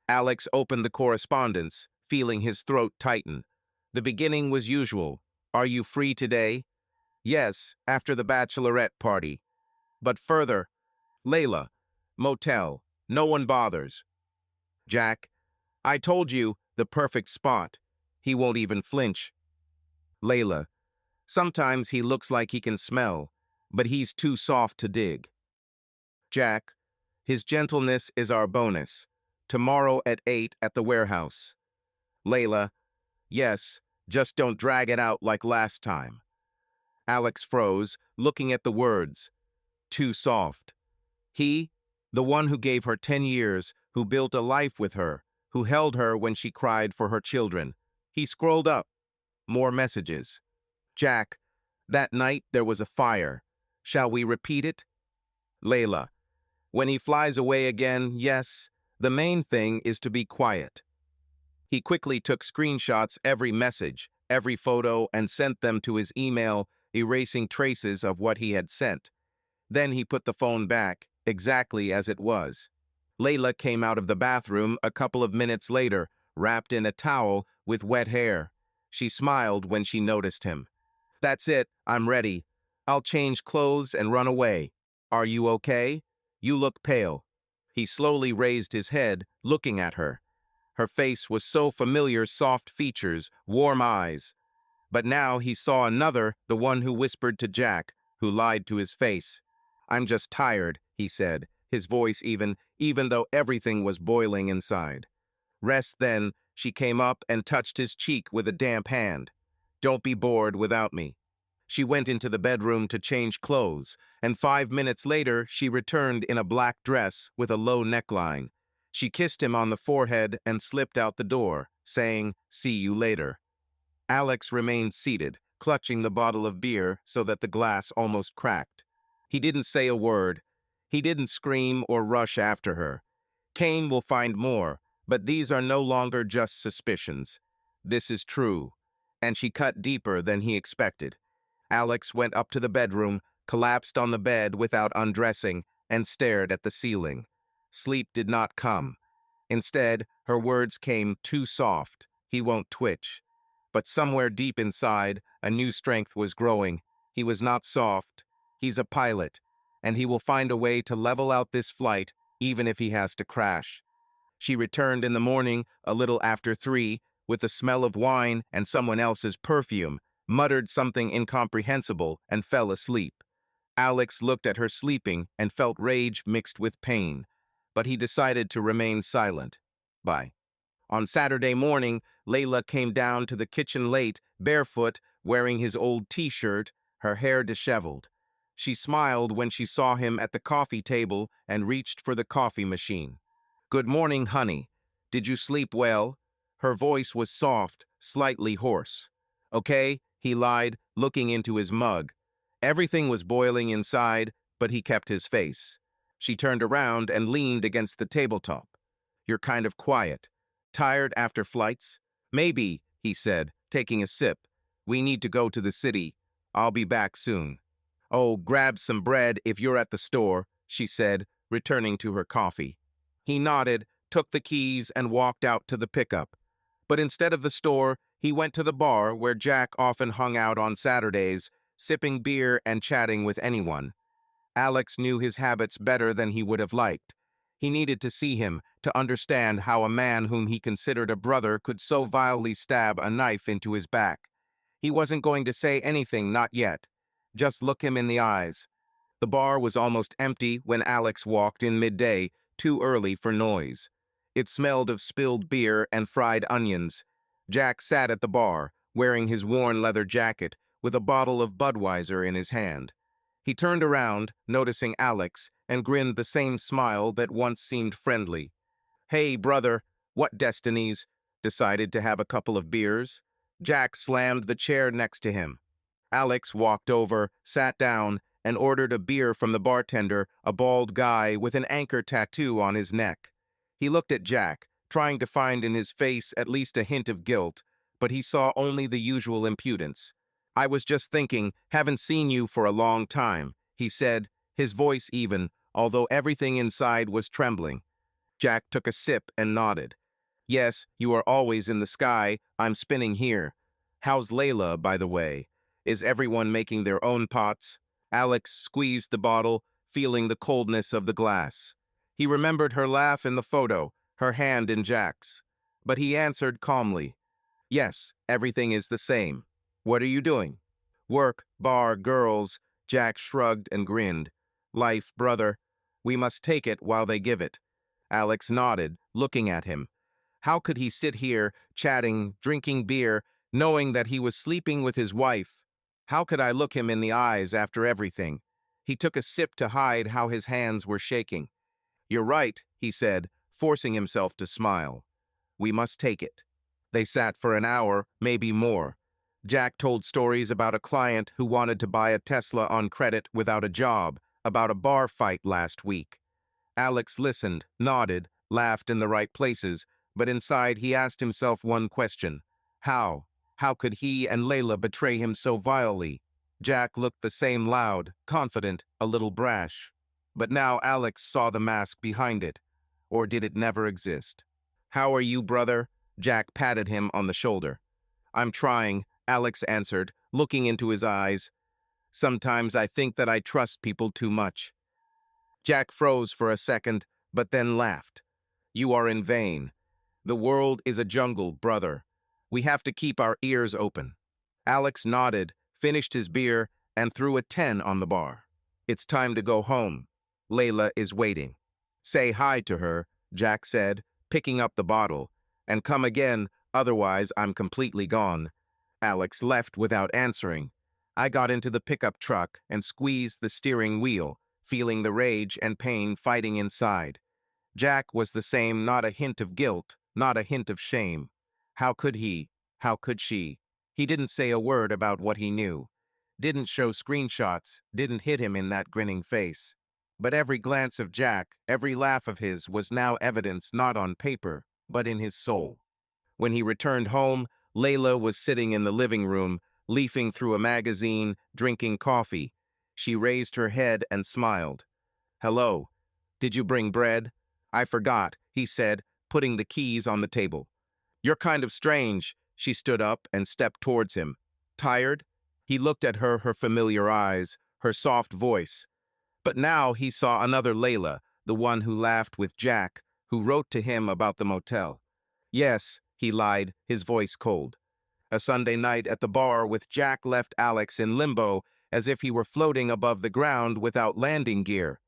Speaker 1: Alex opened the correspondence, feeling his throat tighten. The beginning was usual. "Are you free today?" "Yes, after the bachelorette party." But further, "Layla, motel, no one bothers." "Jack, I told you, the perfect spot. He won't even flinch." "Layla, sometimes he looks like he can smell, but he's too soft to dig." "Jack, his gentleness is our bonus. Tomorrow at 8 at the warehouse." "Layla, yes, just don't drag it out like last time." Alex froze, looking at the words. Too soft. He, the one who gave her 10 years, who built a life with her, who held her when she cried for her children. He scrolled up. More messages. "Jack, that night there was a fire. Shall we repeat it?" "Layla, when he flies away again, yes. The main thing is to be quiet." He quickly took screenshots every message, every photo, and sent them to his email, erasing traces of what he had sent. Then he put the phone back, exactly as it was. Layla came out of the bathroom a couple of minutes later, wrapped in a towel with wet hair. She smiled when she noticed him. "That's it, I'm ready. I'll change clothes and run away. Are you okay? You look pale." He slowly raised his head, looking at her. Her face was so familiar, soft features, warm eyes. But now he saw another, the one who whispered to Jack, who lied to his face. "I'm just tired," he said, his voice even though everything was boiling inside. "Rest then." She came up and touched his cheek with a damp hand. "Don't be bored without me." She went into the bedroom to change clothes, and 5 minutes later she returned in a black dress with a low neckline. She kissed him on the forehead and slipped out the door, saying, "See you later." Alex remained seated, clutching the bottle of beer so that the glass almost cracked. He didn't say a word. He didn't scream or rush after her. Kane will find more, but these are no longer just suspicions. This is true. And she cut deeper than he expected. Alex went up to the bedroom, collapsed on the bed without undressing, and stared at the ceiling. Sleep did not come. Instead, her words came too soft. "He won't twitch." But somewhere deep inside, a new strength was growing. He was not soft. He's a pilot, and he will find a way to level out this flight, even if he has to crash. She returned in the morning, a little after 3, with the smell of wine and someone else's perfume, muttered something incomprehensible, and fell asleep. Alex looked at her sleeping and felt rage mixed with pain, but he decided to remain silent. Bye. On Saturday morning, Layla came down to the kitchen late, barefoot, wearing his old t-shirt, her hair disheveled. She smiled when she saw him at the coffee table and reached for the coffee machine. "Good morning, honey. Did you sleep well?" Her voice was soft, slightly hoarse. "Okay," he lied, looking into his mug. Everything was boiling inside, but he kept his face. She turned around and leaned against the tabletop. "You're kind of quiet. Tired after flights?" "Maybe," he said, taking a sip. "We need to go to the city." I'll be back soon. Oh, grab some bread if you're at the store, she said, returning to her coffee. He nodded, took the keys, and walked out to the pickup. But instead of the store, he went to the bar where Jack often hung out on Saturdays, sipping beer and chatting with anyone. Alex knew his habits better than he would have liked. He needed to see him to understand how a man whom he considered a brother could so vilely stab a knife into his back. He wasn't going to say anything, not yet. Just look him in the eyes. The bar was almost empty when Alex walked in midday, too early for noise. It smelled of spilled beer and fried onions. Jack sat at the bar, wearing his worn leather jacket, with a bottle of Budweiser in his hand. He turned around, noticing Alex, and grinned the same smile that once seemed friendly. Hey, brother, what destinies? Decided to have a couple of beers? Jack slammed the chair next to him. Alex walked over, sat down, and ordered a beer from the bartender, a bald guy with an anchor tattoo on his neck. He looked at Jack, trying to find in his face at least a hint of guilt, but he saw only the usual impudence. I was just thinking, haven't seen you for a long time, he said, his voice even, although everything inside was trembling. Jack took a sip and nodded. Yes, you are always in the sky, I'm spinning here. How's Layla, by the way? Is everyone making their own pots? Alex squeezed the bottle, feeling the coldness of the glass. He remembered her laugh in the photo, her hand in Jack's. But he answered calmly, yes, everything is the same. What are you doing? Work, bar, girls. Jack shrugged and grinned. Life, brother. We must take it while they give it. Alex nodded, looking at him. How could he sit here, chatting, drinking beer, knowing that he was sleeping with his wife? How could I look him in the eyes after everything? He took a sip to hide how his hands were shaking. You're right, he said, forcing himself to smile. We must take it. They sat for an hour, maybe more. Jack told stories about a client who wanted to buy a Tesla on credit without a job, about a bar fight last week. Alex listened, nodded, laughed in the right places, but inside he asked himself one question. How? How could he and Layla betray him so vilely? Jack looked the same, loud, confident, a little brash. But now Alex saw the mask behind it. Or did it never exist? How are you, brother? Jack patted him on the shoulder. I'm trying, Alex answered, looking into his eyes. Sometimes I think that I trust people too much. Jack froze for a second, but then laughed. You are in vain. The world is a jungle, brother. We have to keep our ears open. Alex nodded, finished his beer, and threw a 10 on the bar. It's time to go home. Layla is waiting. Say hi to her, Jack said, picking up the bottle. And come again, otherwise I'm completely gone. Alex left without answering. I got into the pickup truck and squeezed the steering wheel, feeling the rage and pain fighting inside. Jack was the same, not a hint of guilt, not a hint of shame. How could he? How could she? He didn't say a word about what he knew. Didn't show screenshots, didn't hit him in that grinning face. But every glance of Jack, every laugh of his was now evidence not on paper, but in his soul. When he returned home, Layla was sitting in the living room, leafing through a magazine, drinking coffee. She raised her head and smiled. Hello. Did you bring bread? I forgot, he said, putting the keys on the table. You're kind of strange. She stood up and stepped towards him. Tired? He looked at her familiar eyes, her soft voice. But now he saw another Layla, the one who laughed with Jack, who wrote to him about the motel. Yes, he lied, his voice cold. A Sunday night at the bar with Jack left Alex in limbo, as if he were floating above the ground without landing gear.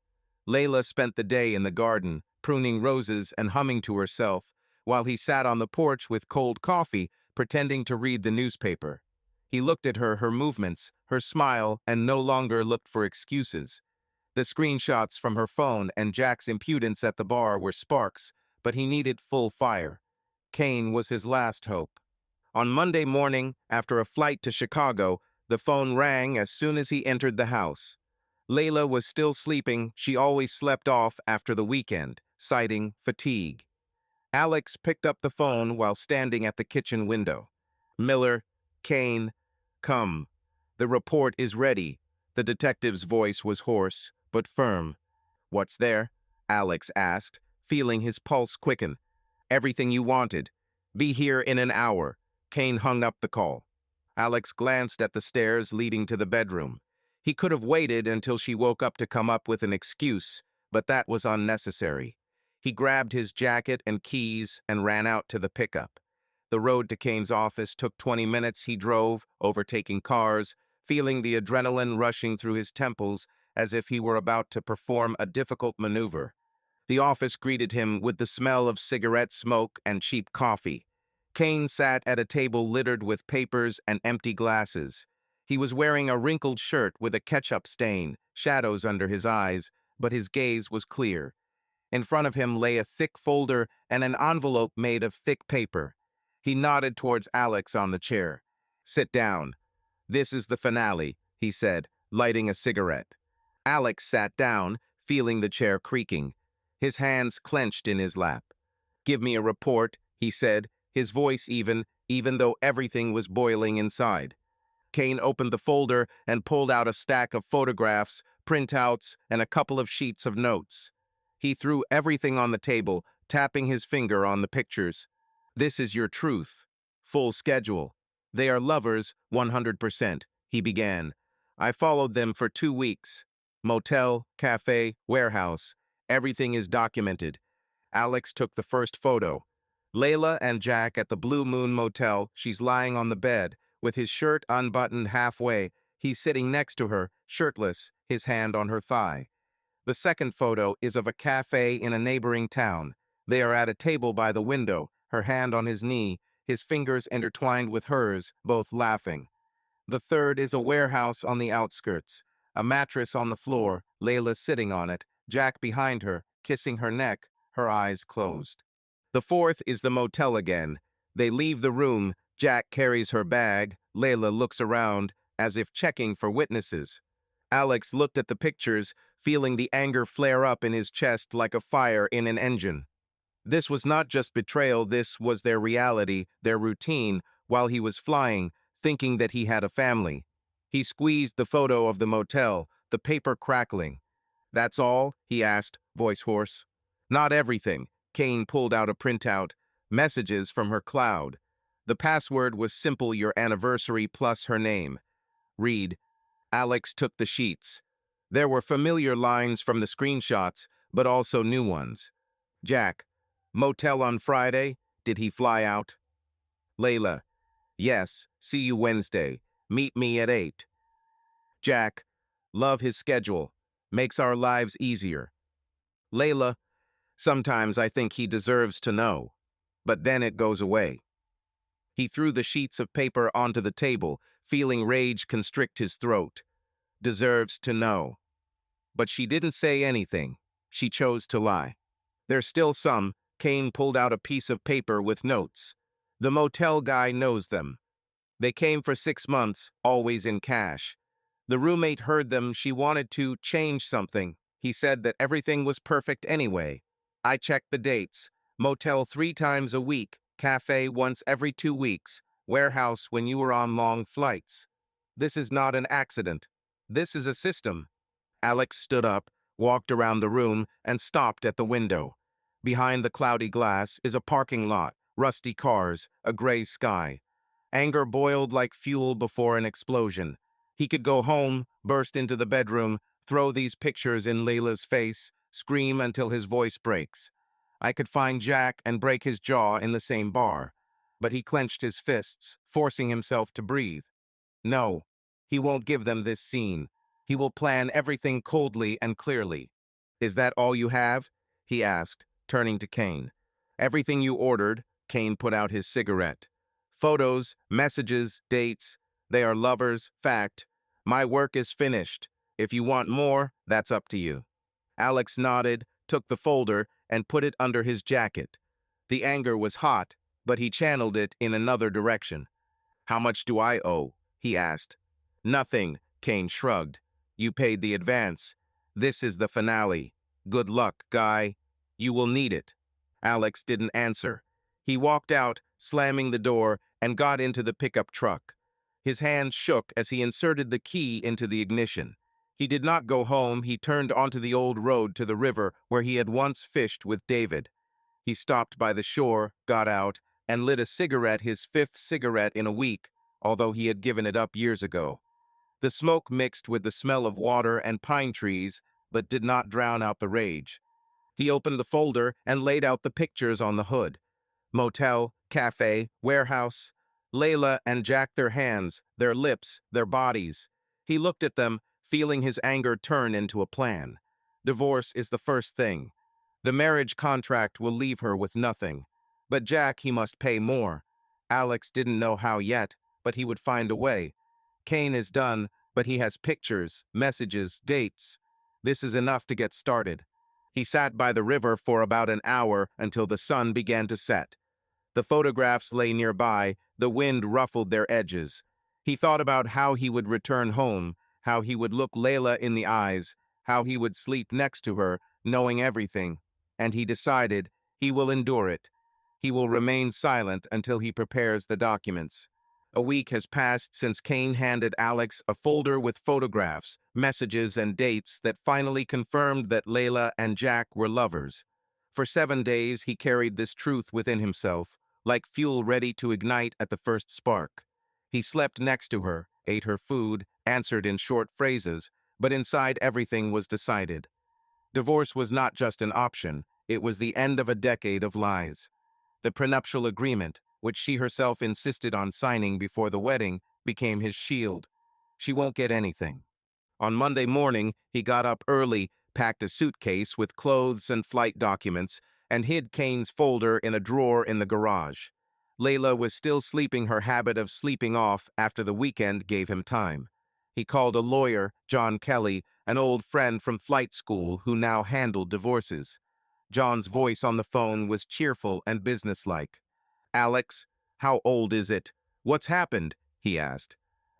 Speaker 1: Layla spent the day in the garden, pruning roses and humming to herself, while he sat on the porch with cold coffee, pretending to read the newspaper. He looked at her movements, her smile, and no longer looked for excuses. The screenshots from her phone and Jack's impudence at the bar were sparks, but he needed full fire. Kane was his last hope. On Monday morning, after a flight to Chicago, the phone rang as soon as he entered the house. Layla was still sleeping. She always slept off after the weekend, citing fatigue. Alex picked up the phone while standing at the kitchen window. Miller, Kane, come. The report is ready. The detective's voice was hoarse, but firm. What's there? Alex asked, feeling his pulse quicken. Everything you wanted. Be here in an hour. Kane hung up the call. Alex glanced at the stairs leading to the bedroom. He could have waited until she woke up to come up with an excuse, but that was unnecessary. He grabbed his jacket and keys and ran out to the pickup. The road to Kane's office took 20 minutes. He drove, overtaking cars, feeling the adrenaline rushing through his temples as if he were about to perform a difficult maneuver. The office greeted him with the smell of cigarette smoke and cheap coffee. Kane sat at a table littered with papers and empty glasses. He was wearing a wrinkled shirt with a ketchup stain, shadows under his eyes, but his gaze was clear. In front of him lay a thick folder and an envelope made of thick paper. He nodded towards Alex on the chair. "Sit down. This is the finale," he said, lighting a cigarette. Alex sat down, feeling the chair creaking. His hands clenched in his lap. "Give me a report," he said, his voice even though everything was boiling inside. Kane opened the folder and pulled out a stack of photographs, printouts, and a couple of sheets of notes. He threw everything on the table, tapping his finger on the pictures. "This is your truth. Full schedule. They are lovers, 100%, he began. "I followed them for 2 weeks. Motel, cafe, warehouse. Everything is documented." Alex took the first photo. Layla and Jack at the Blue Moon Motel. She's lying on the bed, with his shirt unbuttoned halfway. He's sitting next to her, shirtless, his hand on her thigh. The second photo is of a cafe in a neighboring town. They are at a table by the window, her hand on his knee, his fingers intertwined with hers, both laughing. The third is a warehouse on the outskirts. A mattress on the floor, Layla sitting on it, Jack behind her, kissing her neck, her eyes closed. The fourth is the motel again. They leave the room, Jack carries her bag, Layla looks around, as if checking for witnesses. Alex looked at the pictures, feeling the anger flare up in his chest like a fire in an engine. This was not just betrayal, this was their reality, their routine, while he was flying, thinking that he had a family. He squeezed the photo of the motel, the paper crackling. "That's all?" he asked, voice hoarse. "Not everything." Kane pulled out a printout. Messages from her cloud. The password was simple, your anniversary plus her name. "Read." Alex took the sheets. There were familiar lines from the screenshots, but also new ones. Jack: "Motel on Friday? Did he fly out?" Layla: "Yes, see you Wednesday. Meet me at 8. Jack: "Love his schedule. Makes our lives easier." Layla: "Sometimes I think he deserves to know. But then it goes away." He threw the sheets of paper onto the table, feeling rage constrict his throat. Deserves to know. But she didn't say anything. She chose to lie. "There's still some." Kane pulled out a piece of paper with notes. "The motel guy knows them. They came for 6 months, always in cash. The roommate heard them. She wanted to change something. He said that everything was perfect anyway. I checked the dates. Motel 3 times a week, cafe once every 2 weeks, warehouse when you were on long flights. This is not an accident. This is a system." Alex stood up, walked around the room, and stopped at the window. Behind the cloudy glass is a parking lot, rusty cars, a gray sky. Anger boiled like fuel before an explosion. He could go home, burst into the bedroom, throw these pictures in Layla's face, scream until his voice breaks. I could find Jack and break his jaw in the same bar. But he clenched his fists, forcing himself to breathe. No, he won't give them this scene. He will plan everything coldly and clearly. "Is that all you have?" he asked, turning to Kane. "Everything you ordered." Kane put out his cigarette. "Photos, messages, dates. They are lovers, fact. My work is finished. If you want more, that's up to you." Alex nodded, took the folder, and put it under his jacket. The anger was hot, but he channeled it in another direction. "How much do I owe?" he asked. "Nothing," Kane shrugged. "You paid the advance. This is the finale. Good luck, guy. You will need it." Alex didn't answer. He walked out, slamming the door, and got into the pickup truck. His hand shook as he inserted the key into the ignition. He did not go home. He turned onto the old road to the river where he had once fished with David. He stopped by the shore, got out, and lit a cigarette, his fifth cigarette in a week, although he had given it up years ago. The smoke mixed with the smell of water and pine trees, but did not drown out the rage. He opened the folder and laid out the pictures on the hood. Motel, cafe, warehouse. Layla and Jack, their hands, their lips, their bodies. He looked at them, feeling his anger turn into a plan. Divorce is the first thing. The marriage contract will leave her with nothing. But Jack, he must pay more. Alex didn't know how yet, but he would find a way. Kane is done, but he has pictures, messages, dates. This is enough to get started. He sat by the river for about an hour until the sun began to set. The photographs lay nearby, the wind ruffled their edges. He thought about how he would return home, how he would look Layla in the eyes, how he would sleep next to her, knowing everything. And he decided he will endure it. He will remain silent until he prepares the documents. A week has passed since Kane handed Alex a folder with photographs, messages, and dates that finally confirmed that Layla and Jack were lovers. For 7 days, he carried this truth within himself, like fuel ready to ignite at the first spark. He slept next to her, ate her food, answered in short phrases, but inside everything was decided. Divorce was not just an option, it was the end of a decade of lies. The prenuptial agreement, which she herself insisted on signing before the wedding, became his shield. She won't get anything. On Monday morning, he got up early, packed a suitcase with clothes and flight documents, and hid Kane's folder in a drawer in the garage. Layla was still sleeping her habit of sleeping off after the weekend gave him time. He called a lawyer, John Kelly, an old friend from flight school who now handled divorces. John's voice on the phone was cheerful and businesslike. "Alex, how old is it? What's happened?" he asked.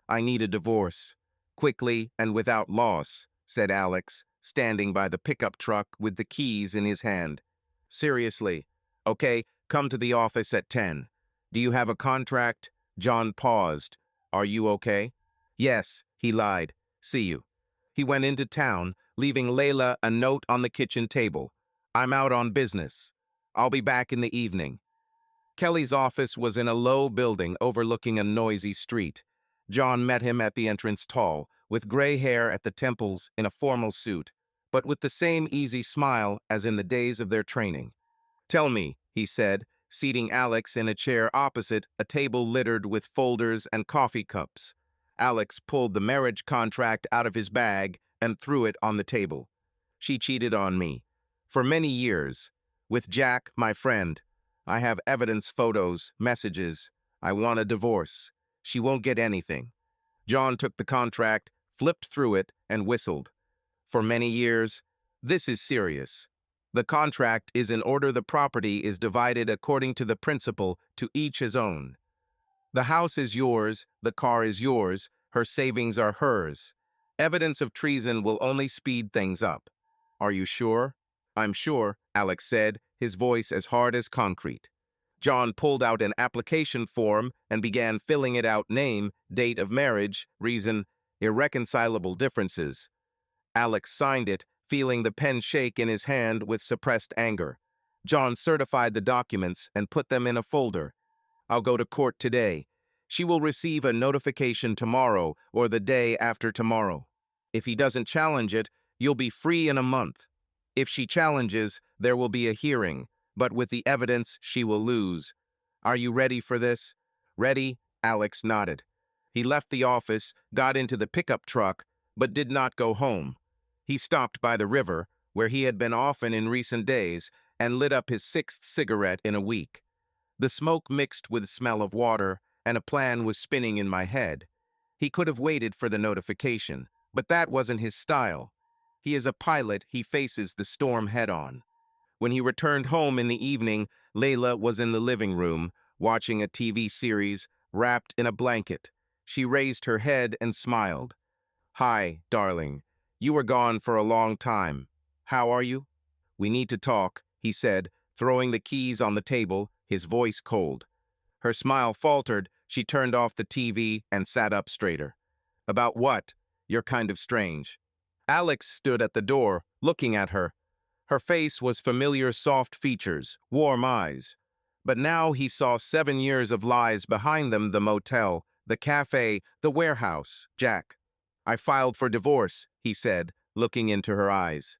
Speaker 1: "I need a divorce. Quickly and without loss," said Alex, standing by the pickup truck with the keys in his hand. "Seriously? Okay, come to the office at 10. Do you have a contract?" John paused. "Are you okay?" "Yes," he lied. "See you." He went into town, leaving Layla a note on the kitchen table. "I'm out on business. I'll be back in the evening." Kelly's office was in a low building overlooking a noisy street. John met him at the entrance, tall, with gray hair at the temples, in a formal suit, but with the same easy smile as in the days of their training. "Tell me," he said, seating Alex in a chair opposite a table littered with folders and coffee cups. Alex pulled the marriage contract out of his bag and threw it on the table. "She cheated on me. For many years. With Jack, my friend. I have evidence, photos, messages. I want a divorce. She won't get anything." John took the contract, flipped through it, and whistled. "For many years. This is serious. The contract is in order. The property is divided according to the principle, to each his own. The house is yours, the car is yours, her savings are hers. Evidence of treason will only speed things up. Are you sure?" "I'm sure," Alex said, his voice as hard as concrete. John pulled out an application form and began filling it out: name, date of marriage, reason, irreconcilable differences. Alex signed it, feeling the pen shake in his hand with suppressed anger. John certified the documents and put them in a folder. "I'll go to court today. She will receive a notification tomorrow or the day after tomorrow. If he doesn't challenge it, you'll be free in a month. If she challenges, there will be a hearing, but with the evidence, she will lose. Are you ready for this?" "Ready," Alex nodded. He left the office, got into the pickup truck, but did not go home. He stopped by the river, where he had been often in recent days, and lit up his sixth cigarette in a week. The smoke mixed with the smell of water, and a plan was spinning in my head. He could have waited for the notification, but that wasn't his style. He is a pilot. He faces the storm head-on. When he returned home in the evening, Layla was in the living room, watching a TV series, wrapped in a blanket. She raised her head and smiled. "Hi, darling. You were gone for a long time. How are you?" "We need to talk," he said, throwing the keys on the table, his voice cold. Her smile faltered, She turned off the TV and sat up straighter. About what? You're kind of strange. Alex stood at the door, looking at her. Her face was familiar soft features, warm eyes. But now he saw 7 years of lies behind them: the motel, the cafe, the warehouse. Jack. I filed for divorce, he said, looking into her eyes.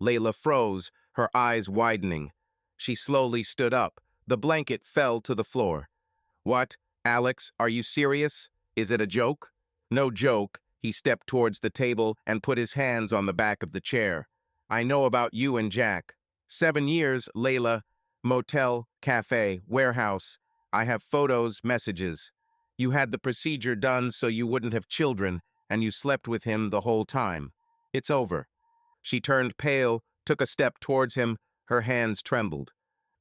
Speaker 1: Layla froze, her eyes widening. She slowly stood up. The blanket fell to the floor. What? Alex, are you serious? Is it a joke? No joke. He stepped towards the table and put his hands on the back of the chair. I know about you and Jack. 7 years, Layla. Motel, cafe, warehouse. I have photos, messages. You had the procedure done so you wouldn't have children, and you slept with him the whole time. It's over. She turned pale, took a step towards him. Her hands trembled.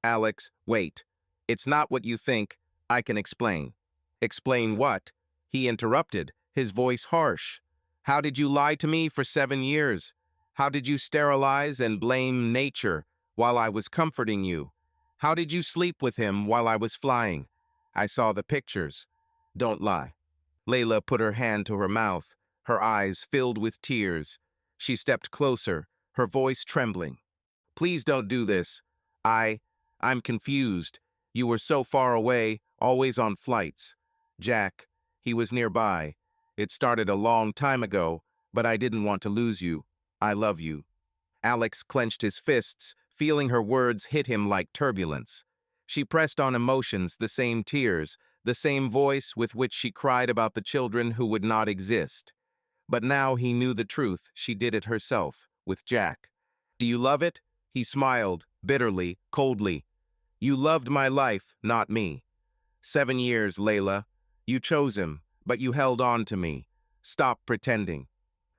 Speaker 1: Alex, wait. It's not what you think. I can explain. Explain what? He interrupted, his voice harsh. How did you lie to me for 7 years? How did you sterilize and blame nature while I was comforting you? How did you sleep with him while I was flying? I saw the pictures. Don't lie. Layla put her hand to her mouth, her eyes filled with tears. She stepped closer, her voice trembling. Please don't do this. I'm confused. You were so far away, always on flights. Jack, he was nearby. It started a long time ago, but I didn't want to lose you. I love you. Alex clenched his fists, feeling her words hit him like turbulence. She pressed on emotions, the same tears, the same voice with which she cried about the children who would not exist. But now he knew the truth. She did it herself, with Jack. Do you love it? He smiled, bitterly, coldly. You loved my life, not me. 7 years, Layla. You chose him, but you held on to me. Stop pretending.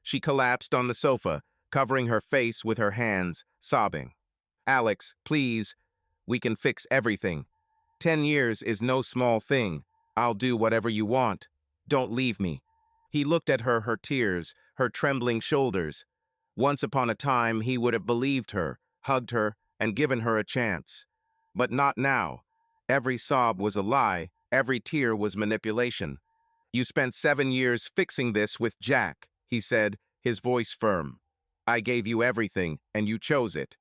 Speaker 1: She collapsed on the sofa, covering her face with her hands, sobbing. Alex, please. We can fix everything. 10 years is no small thing. I'll do whatever you want. Don't leave me. He looked at her tears, her trembling shoulders. Once upon a time, he would have believed her, hugged her, and given her a chance. But not now. Every sob was a lie, every tear was manipulation. You spent 7 years fixing this with Jack, he said, his voice firm. I gave you everything, and you chose it.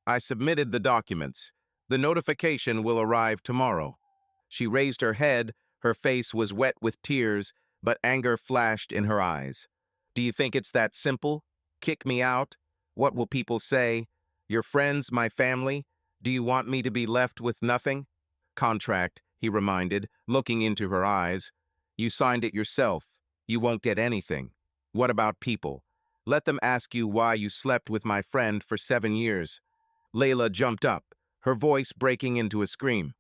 Speaker 1: I submitted the documents. The notification will arrive tomorrow. She raised her head, her face was wet with tears, but anger flashed in her eyes. Do you think it's that simple? Kick me out? What will people say? Your friends, my family? Do you want me to be left with nothing? Contract, he reminded, looking into her eyes. You signed it yourself. You won't get anything. What about people? Let them ask you why you slept with my friend for 7 years. Layla jumped up, her voice breaking into a scream.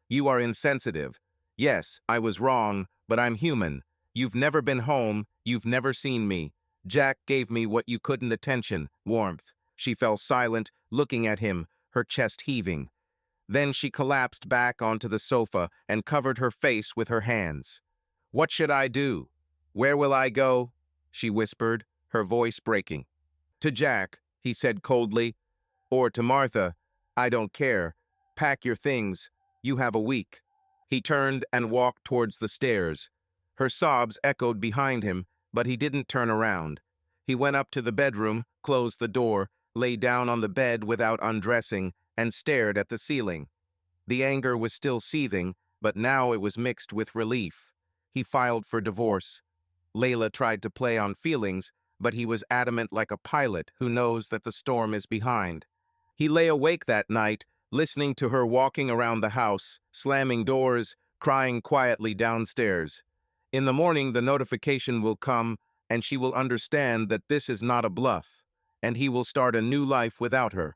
Speaker 1: You are insensitive. Yes, I was wrong, but I'm human. You've never been home, you've never seen me. Jack gave me what you couldn't: attention, warmth. She fell silent, looking at him, her chest heaving. Then she collapsed back onto the sofa and covered her face with her hands. What should I do? Where will I go? She whispered, her voice breaking. To Jack, he said coldly, or to Martha. I don't care. Pack your things. You have a week. He turned and walked towards the stairs. Her sobs echoed behind him, but he didn't turn around. He went up to the bedroom, closed the door, lay down on the bed without undressing, and stared at the ceiling. The anger was still seething, but now it was mixed with relief. He filed for divorce. Layla tried to play on feelings, but he was adamant, like a pilot who knows that the storm is behind. He lay awake that night, listening to her walking around the house, slamming doors, crying quietly downstairs. In the morning, the notification will come, and she will understand that this is not a bluff, and he will start a new life without her.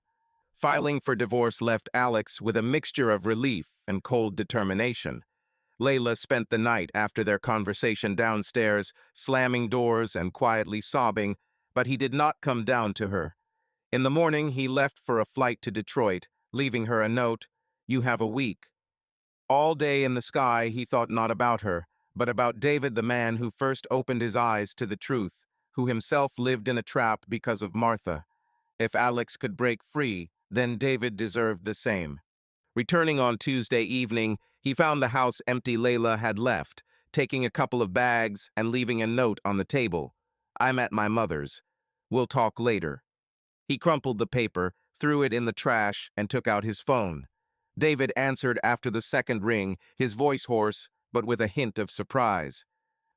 Speaker 1: Filing for divorce left Alex with a mixture of relief and cold determination. Layla spent the night after their conversation downstairs, slamming doors and quietly sobbing, but he did not come down to her. In the morning, he left for a flight to Detroit, leaving her a note: You have a week. All day in the sky, he thought not about her, but about David, the man who first opened his eyes to the truth, who himself lived in a trap because of Martha. If Alex could break free, then David deserved the same. Returning on Tuesday evening, He found the house empty. Layla had left, taking a couple of bags and leaving a note on the table. "I'm at my mother's. We'll talk later." He crumpled the paper, threw it in the trash, and took out his phone. David answered after the second ring, his voice hoarse, but with a hint of surprise.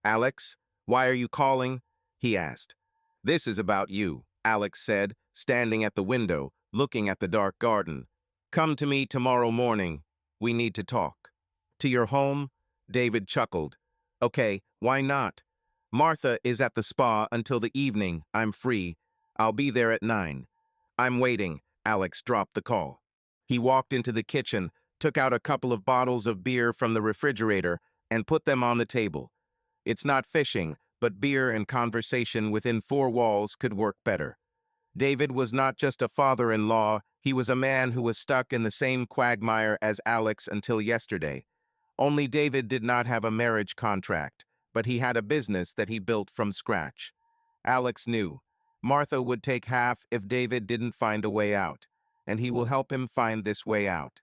Speaker 1: "Alex, why are you calling?" he asked. "This is about you," Alex said, standing at the window, looking at the dark garden. "Come to me tomorrow morning. We need to talk." "To your home?" David chuckled. "Okay, why not? Martha is at the spa until the evening. I'm free. I'll be there at 9. "I'm waiting." Alex dropped the call. He walked into the kitchen, took out a couple of bottles of beer from the refrigerator, and put them on the table. It's not fishing, but beer and conversation within four walls could work better. David was not just a father-in-law, he was a man who was stuck in the same quagmire as Alex until yesterday. Only David did not have a marriage contract, but he had a business that he built from scratch. Alex knew Martha would take half if David didn't find a way out, and he will help him find this way out.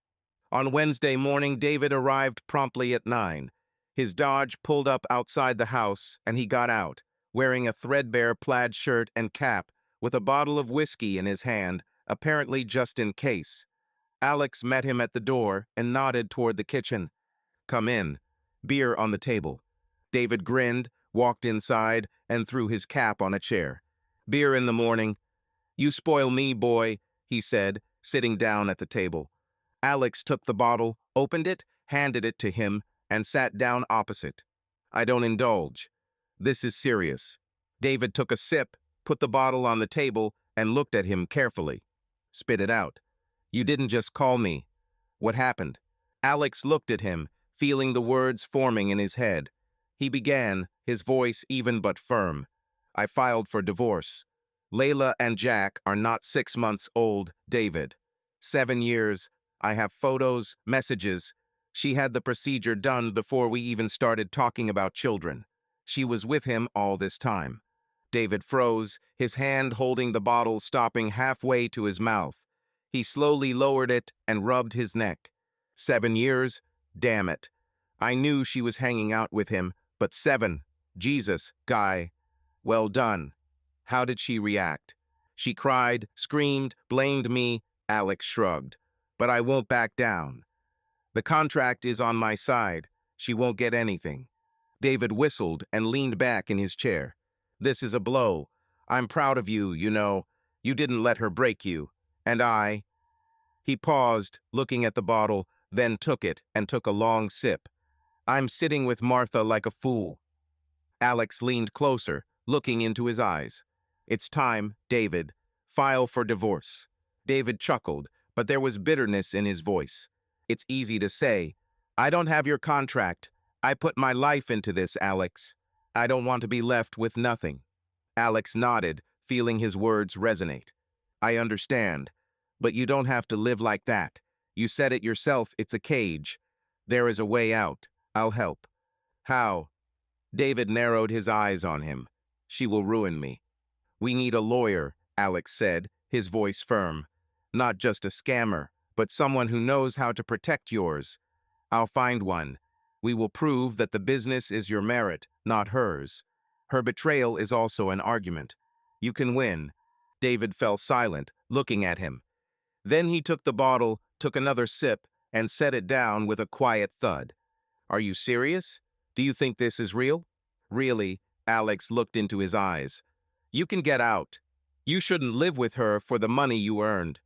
Speaker 1: On Wednesday morning, David arrived promptly at 9. His Dodge pulled up outside the house, and he got out, wearing a threadbare plaid shirt and cap, with a bottle of whiskey in his hand, apparently just in case. Alex met him at the door and nodded toward the kitchen. "Come in." Beer on the table. David grinned, walked inside, and threw his cap on a chair. "Beer in the morning." "You spoil me, boy," he said, sitting down at the table. Alex took the bottle, opened it, handed it to him, and sat down opposite. "I don't indulge. This is serious." David took a sip, put the bottle on the table, and looked at him carefully. "Spit it out. You didn't just call me. What happened?" Alex looked at him, feeling the words forming in his head. He began, his voice even but firm. "I filed for divorce. Layla and Jack are not 6 months old, David. 7 years. I have photos, messages. She had the procedure done before we even started talking about children. She was with him all this time." David froze, his hand holding the bottle stopping halfway to his mouth. He slowly lowered it and rubbed his neck. 7 years? Damn it. I knew she was hanging out with him, but 7? Jesus, guy. Well done. How did she react? She cried, screamed, blamed me. Alex shrugged. "But I won't back down. The contract is on my side. She won't get anything." David whistled and leaned back in his chair. "This is a blow. I'm proud of you, you know. You didn't let her break you. And I—" He paused, looking at the bottle, then took it and took a long sip. "I'm sitting with Martha like a fool." Alex leaned closer, looking into his eyes. "It's time, David. File for divorce." David chuckled, but there was bitterness in his voice. "It's easy to say. I don't have your contract. I put my life into this, Alex. I don't want to be left with nothing." Alex nodded, feeling his words resonate. "I understand, but you don't have to live like that. You said it yourself, it's a cage. There is a way out. I'll help." "How?" David narrowed his eyes on him. "She will ruin me." "We need a lawyer," Alex said, his voice firm. "Not just a scammer, but someone who knows how to protect yours. I'll find one. We will prove that the business is your merit, not hers. Her betrayal is also an argument. You can win." David fell silent, looking at him. Then he took the bottle, took another sip, and set it down with a quiet thud. "Are you serious? Do you think this is real?" "Really," Alex looked into his eyes. "You can get out. You shouldn't live with her for the money you earned."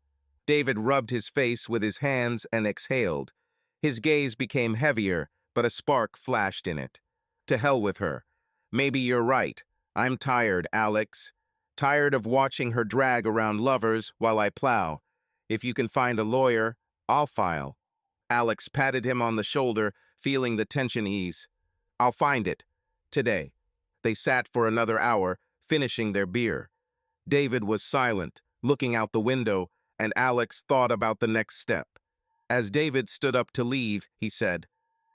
Speaker 1: David rubbed his face with his hands and exhaled. His gaze became heavier, but a spark flashed in it. "To hell with her. Maybe you're right. I'm tired, Alex. Tired of watching her drag around lovers while I plow. If you can find a lawyer, I'll file." Alex patted him on the shoulder, feeling the tension ease. "I'll find it. Today." They sat for another hour, finishing their beer. David was silent, looking out the window, and Alex thought about the next step. As David stood up to leave, he said,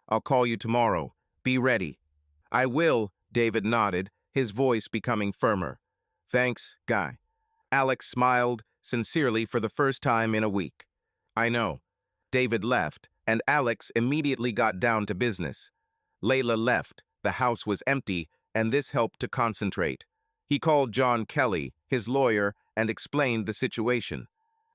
Speaker 1: "I'll call you tomorrow. Be ready." "I will," David nodded, his voice becoming firmer. "Thanks, Guy." Alex smiled, sincerely for the first time in a week. "I know." David left, and Alex immediately got down to business. Layla left, the house was empty, and this helped to concentrate. He called John Kelly, his lawyer, and explained the situation.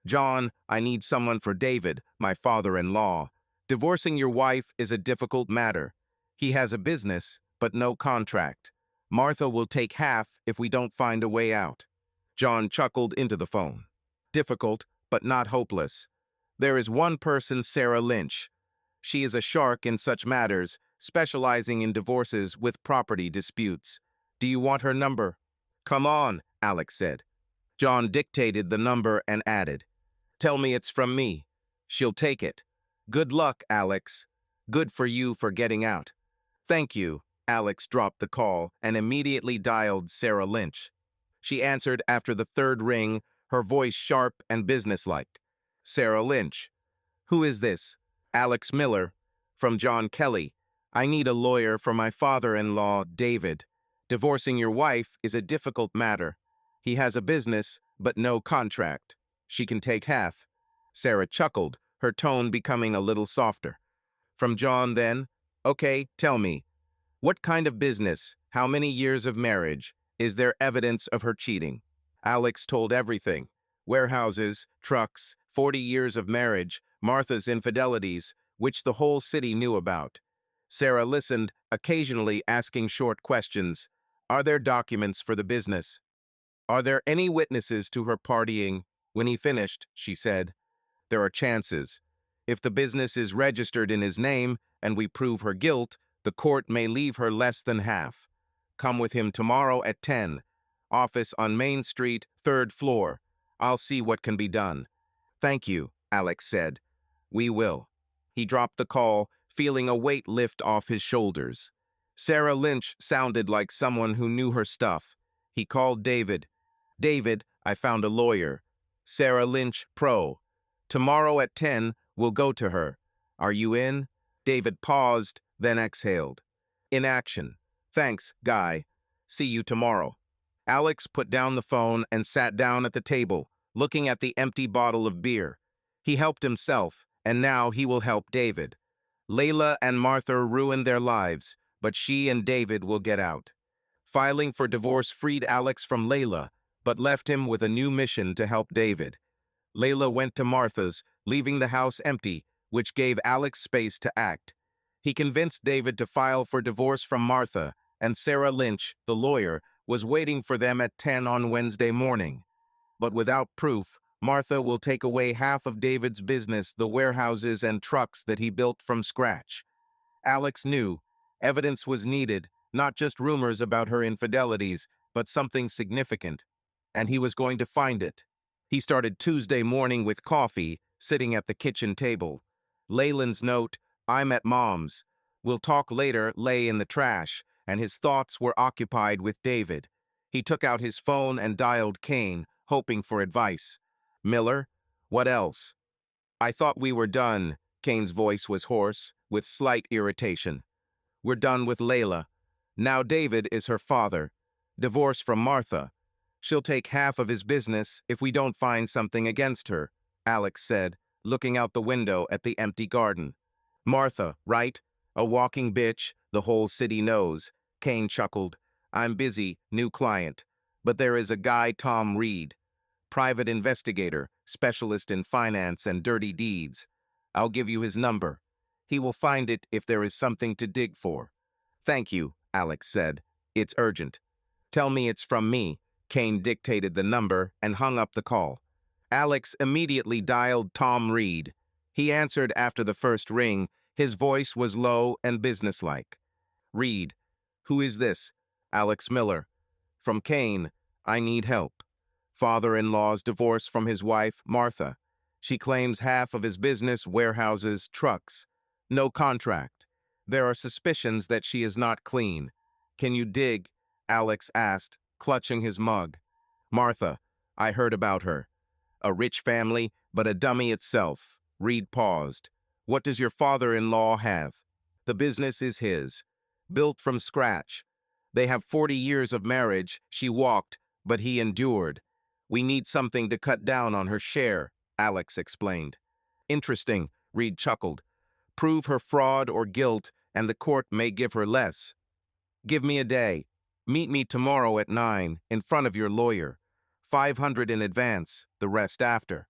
Speaker 1: "John, I need someone for David, my father-in-law. Divorcing your wife is a difficult matter. He has a business, but no contract. Martha will take half if we don't find a way out." John chuckled into the phone. "Difficult, but not hopeless. There is one person, Sarah Lynch. She is a shark in such matters, specializing in divorces with property disputes. Do you want her number?" "Come on," Alex said. John dictated the number and added, "Tell me it's from me. She'll take it. Good luck, Alex. Good for you for getting out." "Thank you." Alex dropped the call and immediately dialed Sarah Lynch. She answered after the third ring, her voice sharp and businesslike. "Sarah Lynch. Who is this?" "Alex Miller. From John Kelly. I need a lawyer for my father-in-law, David. Divorcing your wife is a difficult matter. He has a business, but no contract. She can take half." Sarah chuckled, her tone becoming a little softer. "From John, then? Okay, tell me. What kind of business? How many years of marriage? Is there evidence of her cheating?" Alex told everything. Warehouses, trucks, 40 years of marriage, Martha's infidelities, which the whole city knew about. Sarah listened, occasionally asking short questions. "Are there documents for the business? Are there any witnesses to her partying?" When he finished, she said, "There are chances. If the business is registered in his name and we prove her guilt, the court may leave her less than half. Come with him tomorrow at 10. Office on Main Street, 3rd floor. I'll see what can be done." "Thank you," Alex said. "We will." He dropped the call, feeling a weight lift off his shoulders. Sarah Lynch sounded like someone who knew her stuff. He called David. "David, I found a lawyer. Sarah Lynch, pro. Tomorrow at 10, we'll go to her. Are you in?" David paused, then exhaled. "In action. Thanks, Guy. See you tomorrow." Alex put down the phone and sat down at the table, looking at the empty bottle of beer. He helped himself, and now he will help David. Layla and Martha ruined their lives, but she and David will get out. Filing for divorce freed Alex from Layla, but left him with a new mission to help David. Layla went to Martha's, leaving the house empty, which gave Alex space to act. He convinced David to file for divorce from Martha, and Sarah Lynch, the lawyer, was waiting for them at 10 on Wednesday morning. But without proof, Martha will take away half of David's business, the warehouses and trucks that he built from scratch. Alex knew evidence was needed, not just rumors about her infidelities, but something significant, and he was going to find it. He started Tuesday morning with coffee, sitting at the kitchen table. Leyland's note, "I'm at Mom's. We'll talk later," lay in the trash, and his thoughts were occupied with David. He took out his phone and dialed Kane, hoping for advice. "Miller? What else?" "I thought we were done." Kane's voice was hoarse, with slight irritation. "We're done with Layla. Now David is her father. Divorce from Martha. She'll take half of his business if we don't find something against her," Alex said, looking out the window at the empty garden. "Martha, right? A walking bitch, the whole city knows." Kane chuckled. "I'm busy, new client. But there is a guy, Tom Reed. Private investigator, specialist in finance and dirty deeds. I'll give you his number. He will find it if there is something to dig for." "Thank you," Alex said. "It's urgent." "Tell me it's from me." Kane dictated the number and hung up the call. Alex immediately dialed Tom Reed. He answered after the first ring. His voice was low and businesslike. "Reed, who is this?" "Alex Miller. From Kane. I need help. Father-in-law's divorce from his wife, Martha. She claims half of his business, warehouses, trucks. No contract. There are suspicions that she is not clean. Can you dig?" Alex asked, clutching his mug. "Martha, I heard about her. A rich family, but a dummy itself." Reed paused. "What does your father-in-law have?" "The business is his. Built from scratch. They have 40 years of marriage. She walked, but he endured. We need something to cut down on her share," Alex explained. "Interesting," Reed chuckled. Prove her fraud or guilt, and the court may give her less. Give me a day. Meet me tomorrow at 9 in front of your lawyer. 500 in advance, the rest after.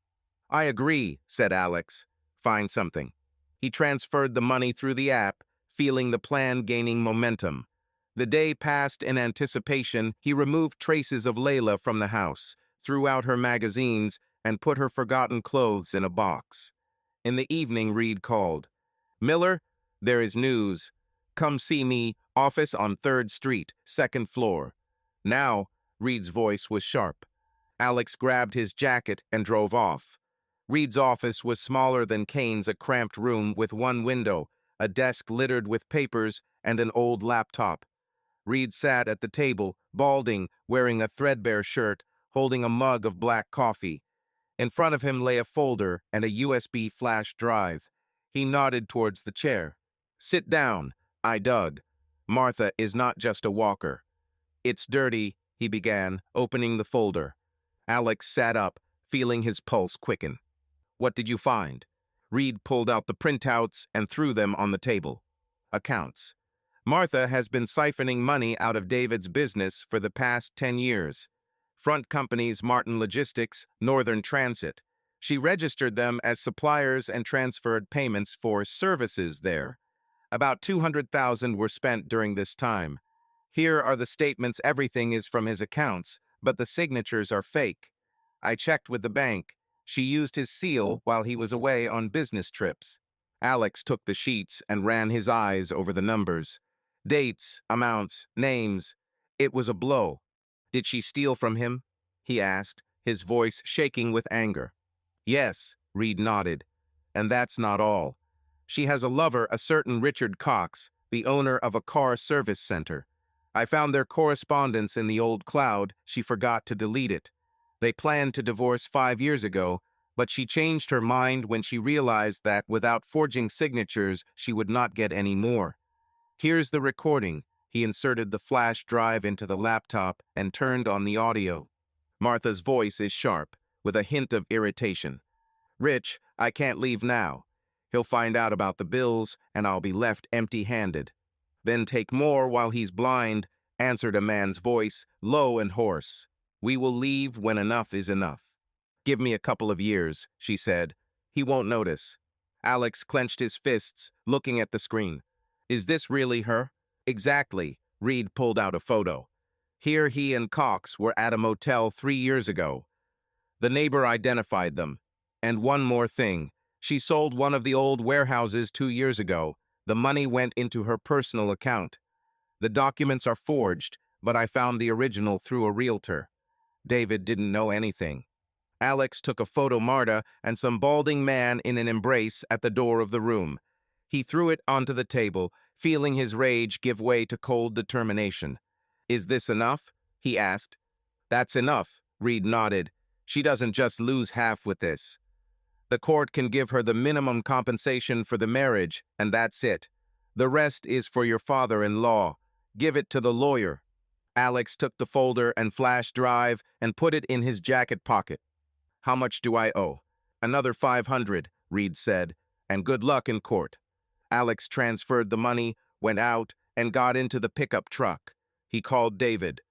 Speaker 1: I agree, said Alex. Find something. He transferred the money through the app, feeling the plan gaining momentum. The day passed in anticipation. He removed traces of Layla from the house, threw out her magazines, and put her forgotten clothes in a box. In the evening, Reed called. Miller, there is news. Come see me, office on 3rd Street, 2nd floor. Now, Reed's voice was sharp. Alex grabbed his jacket and drove off. Reed's office was smaller than Kane's, a cramped room with one window, a desk littered with papers, and an old laptop. Reed sat at the table, balding, wearing a threadbare shirt, holding a mug of black coffee. In front of him lay a folder and a USB flash drive. He nodded towards the chair. Sit down, I dug. Martha is not just a walker. It's dirty, he began, opening the folder. Alex sat up, feeling his pulse quicken. What did you find? Reed pulled out the printouts and threw them on the table. Accounts. Martha has been siphoning money out of David's business for the past 10 years. Front companies Martin Logistics, Northern Transit. She registered them as suppliers and transferred payments for services there. About $200,000 were spent during this time. Here are the statements. Everything is from his accounts, but the signatures are fake. I checked with the bank. She used his seal while he was away on business trips. Alex took the sheets and ran his eyes over the numbers. Dates, amounts, names. It was a blow. Did she steal from him? He asked, his voice shaking with anger. Yes, Reed nodded. And that's not all. She has a lover, a certain Richard Cox, the owner of a car service center. I found their correspondence in the old cloud. She forgot to delete it. They planned to divorce 5 years ago, but she changed her mind when she realized that without forging signatures, she would not get any more. Here's the recording. He inserted the flash drive into the laptop and turned on the audio. Martha's voice is sharp, with a hint of irritation. Rich, I can't leave now. He'll find out about the bills, and I'll be left empty-handed. Then take more while he's blind, answered a man's voice, low and hoarse. We will leave when enough is enough. Give me a couple of years, she said. He won't notice. Alex clenched his fists, looking at the screen. Is this really her? Exactly. Reed pulled out a photo. Here he and Cox were at a motel 3 years ago. The neighbor identified them. And one more thing. She sold one of the old warehouses 2 years ago. The money went into her personal account. The documents are forged, but I found the original through a realtor. David didn't know anything. Alex took a photo Marta and some balding man in an embrace at the door of the room. He threw it onto the table, feeling his rage give way to cold determination. Is this enough? He asked. That's enough, Reed nodded. She doesn't just lose half with this. The court can give her the minimum compensation for the marriage, and that's it. The rest is for your father-in-law. Give it to the lawyer. Alex took the folder and flash drive and put it in his jacket pocket. How much do I owe? Another 500, Reed said, and good luck in court. Alex transferred the money, went out, and got into the pickup truck. He called David.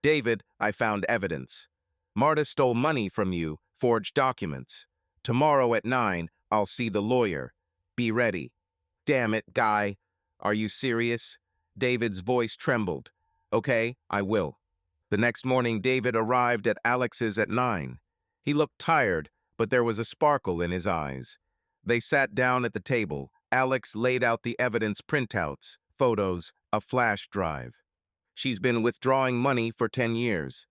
Speaker 1: David, I found evidence. Marta stole money from you, forged documents. Tomorrow at 9, I'll see the lawyer. Be ready. Damn it, Guy. Are you serious? David's voice trembled. Okay, I will. The next morning, David arrived at Alex's at 9. He looked tired, but there was a sparkle in his eyes. They sat down at the table. Alex laid out the evidence printouts, photos, a flash drive. She's been withdrawing money for 10 years.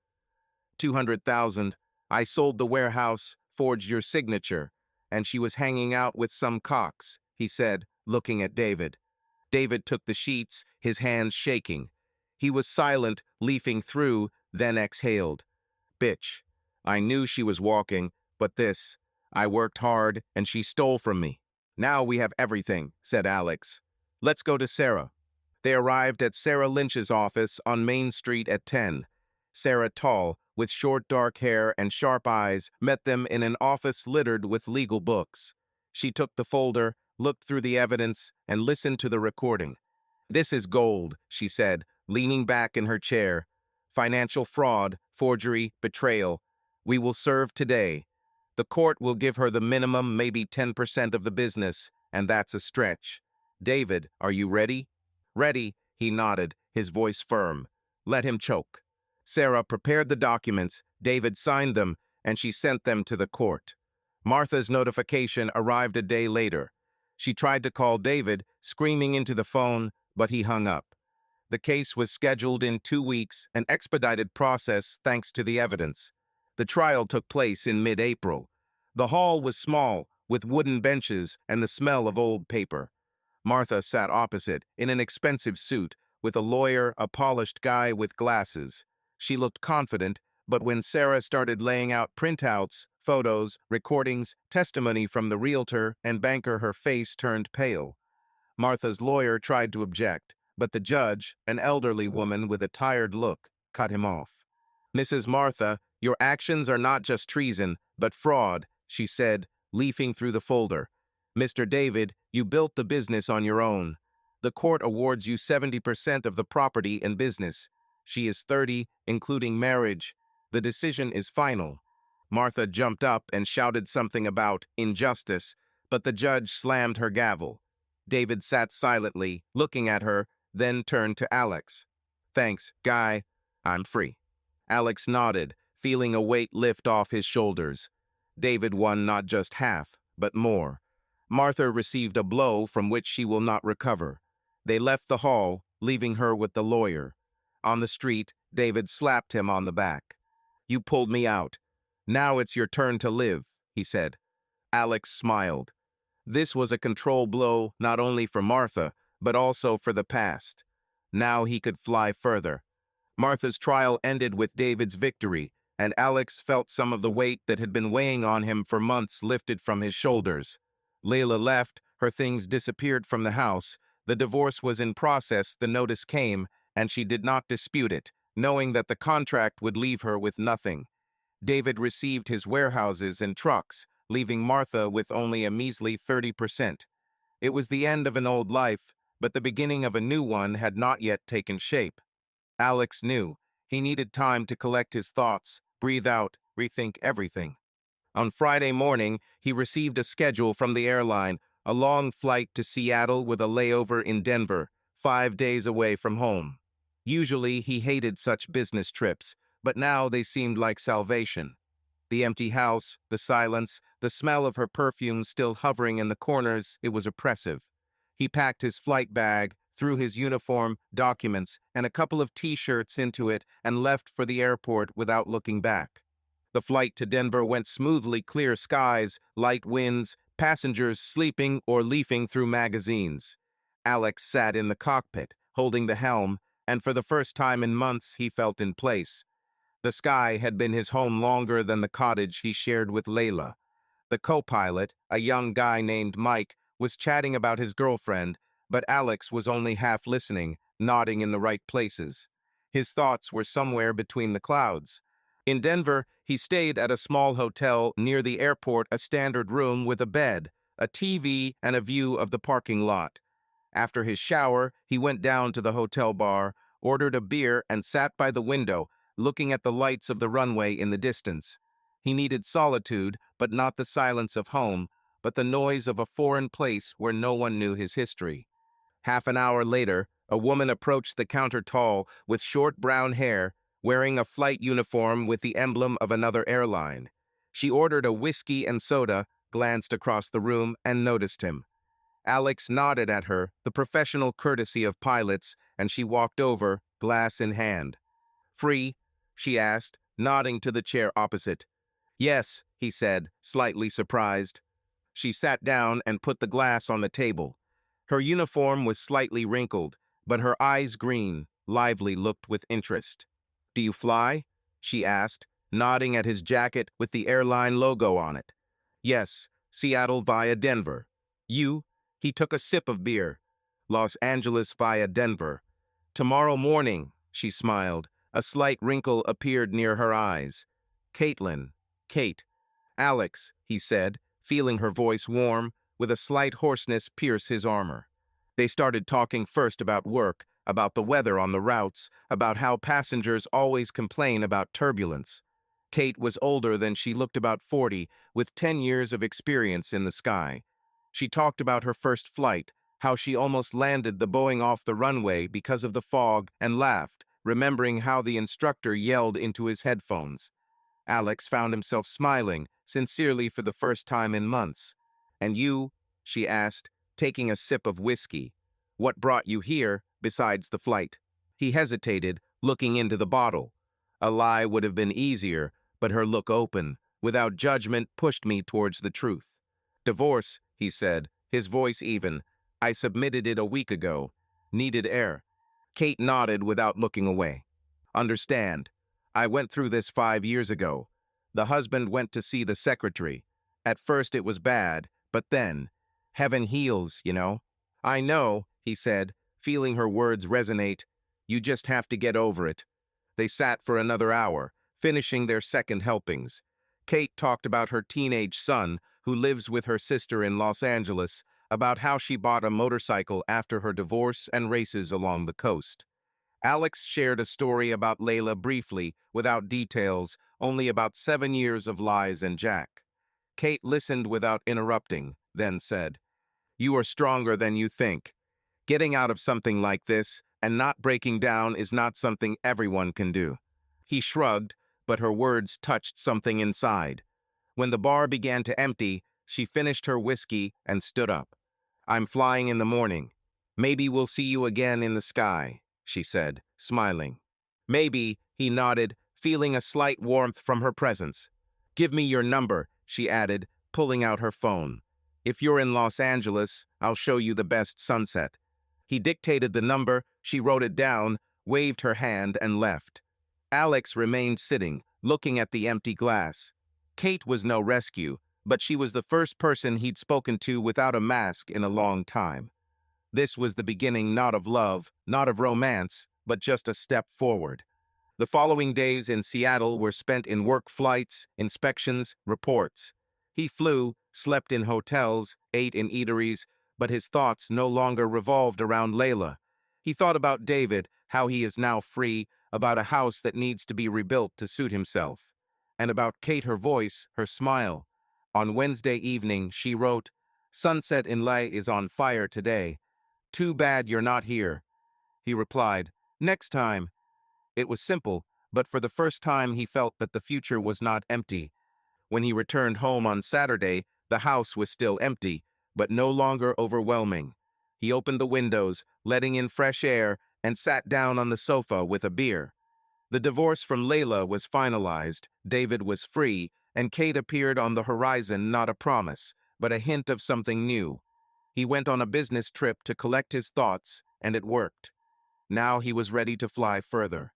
Speaker 1: 200,000. I sold the warehouse, forged your signature, and she was hanging out with some Cox, he said, looking at David. David took the sheets, his hands shaking. He was silent, leafing through, then exhaled. Bitch. I knew she was walking, but this. I worked hard, and she stole from me. Now we have everything, said Alex. Let's go to Sarah. They arrived at Sarah Lynch's office on Main Street at 10. Sarah, tall, with short dark hair and sharp eyes, met them in an office littered with legal books. She took the folder, looked through the evidence, and listened to the recording. "This is gold," she said, leaning back in her chair. "Financial fraud, forgery, betrayal. We will serve today. The court will give her the minimum, maybe 10% of the business, and that's a stretch. David, are you ready?" "Ready," he nodded, his voice firm. Let him choke. Sarah prepared the documents, David signed them, and she sent them to the court. Martha's notification arrived a day later. She tried to call David, screaming into the phone, but he hung up. The case was scheduled in 2 weeks, an expedited process thanks to the evidence. The trial took place in mid-April. The hall was small, with wooden benches and the smell of old paper. Martha sat opposite, in an expensive suit, with a lawyer, a polished guy with glasses. She looked confident, but when Sarah started laying out printouts, photos, recordings, testimony from the realtor and banker, her face turned pale. Martha's lawyer tried to object, but the judge, an elderly woman with a tired look, cut him off. "Mrs. Martha, your actions are not just treason, but fraud," she said, leafing through the folder. "Mr. David, you built the business on your own. The court awards you 70% of the property and business. She is 30, including marriage. The decision is final." Martha jumped up and shouted something about injustice, but the judge slammed her gavel. David sat silently, looking at her, then turned to Alex. "Thanks, Guy. I'm free." Alex nodded, feeling a weight lift off his shoulders. David won not just half, but more. Martha received a blow from which she will not recover. They left the hall, leaving her with the lawyer. On the street, David slapped him on the back. "You pulled me out. Now it's your turn to live," he said. Alex smiled. This was a control blow not only for Martha, but also for the past. Now he could fly further. Martha's trial ended with David's victory, and Alex felt some of the weight that had been weighing on him for months lifted from his shoulders. Layla left, her things disappeared from the house. The divorce was in process, the notice came, and she did not dispute it, knowing that the contract would leave her with nothing. David received his warehouses and trucks, leaving Martha with only a measly 30%. It was the end of an old life, but the beginning of a new one had not yet taken shape. Alex knew he needed time to collect his thoughts, breathe out, rethink everything. On Friday morning, he received a schedule from the airline, a long flight to Seattle with a layover in Denver, 5 days away from home. Usually, he hated such business trips, but now they seemed like salvation. The empty house, the silence, the smell of her perfume still hovering in the corners, it was oppressive. He packed his flight bag, threw his uniform, documents, and a couple of T-shirts into it and left for the airport without looking back. The flight to Denver went smoothly, clear skies, light winds, passengers sleeping or leafing through magazines. Alex sat in the cockpit, holding the helm, and for the first time in months he felt in place. The sky had been his home longer than the cottage he shared with Layla. The co-pilot, a young guy named Mike, was chatting about his girlfriend, but Alex was only half listening, nodding in the right places. His thoughts were somewhere between the clouds. In Denver, he stayed at a small hotel near the airport, a standard room with a bed, a TV, and a view of the parking lot. After his shower, he went down to the hotel bar, ordered a beer, and sat by the window, looking at the lights of the runway in the distance. He needed solitude, but not the silence of home, but the noise of a foreign place where no one knew his history. Half an hour later, a woman approached the counter, tall, with short brown hair, wearing a flight uniform with the emblem of another airline. She ordered a whiskey and soda, glanced across the room, and noticed him. Alex nodded at her, the professional courtesy of pilots, and she walked over, glass in hand. "Free?" she asked, nodding to the chair opposite. "Yes," he said, slightly surprised. She sat down and put the glass on the table. Her uniform was slightly wrinkled, but her eyes green, lively, looked with interest. "Do you fly?" she asked, nodding at his jacket with the airline logo on it. "Yes, Seattle via Denver." "You?" He took a sip of beer. "Los Angeles via Denver." "Tomorrow morning," she smiled. A slight wrinkle appeared near her eyes. "Caitlin." "Kate." "Alex," he said, feeling her voice warm, with a slight hoarseness pierce his armor. They started talking first about work, about the weather on the routes, about how passengers always complain about turbulence. Kate was older than she looked, about 40, with 10 years of experience in the sky. She talked about her first flight, how she almost landed the Boeing off the runway because of the fog, and laughed, remembering how the instructor yelled into his headphones. Alex found himself smiling, sincerely for the first time in months. "And you?" she asked, taking a sip of whiskey. "What brought you here, besides the flight?" He hesitated, looking into the bottle. A lie would have been easier, but her look open, without judgment, pushed me towards the truth. "Divorce," he said, his voice even. "I submitted it a week ago. Needed air." Kate nodded without looking away. "Understand. I went through this 5 years ago. The husband went to see the secretary. At first it was bad, but then, heaven heals, you know." "I know," he said, feeling her words resonate. "You just have to get over it." They sat for another hour, finishing their second helpings. Kate talked about her teenage son, who lives with her sister in Los Angeles, about how she bought a motorcycle after her divorce and races along the coast. Alex shared a story about Layla briefly, without details, only about 7 years of lies and Jack. Kate listened without interrupting, then said, "You are stronger than you think. Getting out of something like this and not breaking down is not something everyone can do." He shrugged, but her words touched something inside. When the bar began to empty, she finished her whiskey and stood up. "I'm flying in the morning. Maybe we'll see you again in the sky," she said, smiling. "Maybe," he nodded, feeling a slight warmth from her presence. "Give me your number," she added, pulling out her phone. "If you're in Los Angeles, I'll show you the best sunset." He dictated the number, she wrote it down, waved her hand, and left. Alex remained sitting, looking at the empty glass. Kate was no rescue, but she was the first person he'd spoken to without a mask in a long time. This was the beginning not of love, not of romance, but just a step forward. The following days in Seattle were spent in work flights, inspections, reports. He flew, slept in hotels, ate in eateries, but his thoughts no longer revolved around Layla. He thought about David, how he is now free, about a house that needs to be rebuilt to suit himself, and about Kate, her voice, her smile. On Wednesday evening, she wrote, "Sunset in LA is on fire today. Too bad you're not here." He replied, "Next time." It was simple, but for the first time he felt that the future was not empty. When he returned home on Saturday, the house was still empty, but no longer overwhelming. He opened the windows, letting in fresh air, and sat down on the sofa with a beer. The divorce from Layla was finalized, David was free, and Kate appeared on the horizon, not a promise, but a hint of something new. He went on a business trip to collect his thoughts, and it worked. Now he was ready to fly further.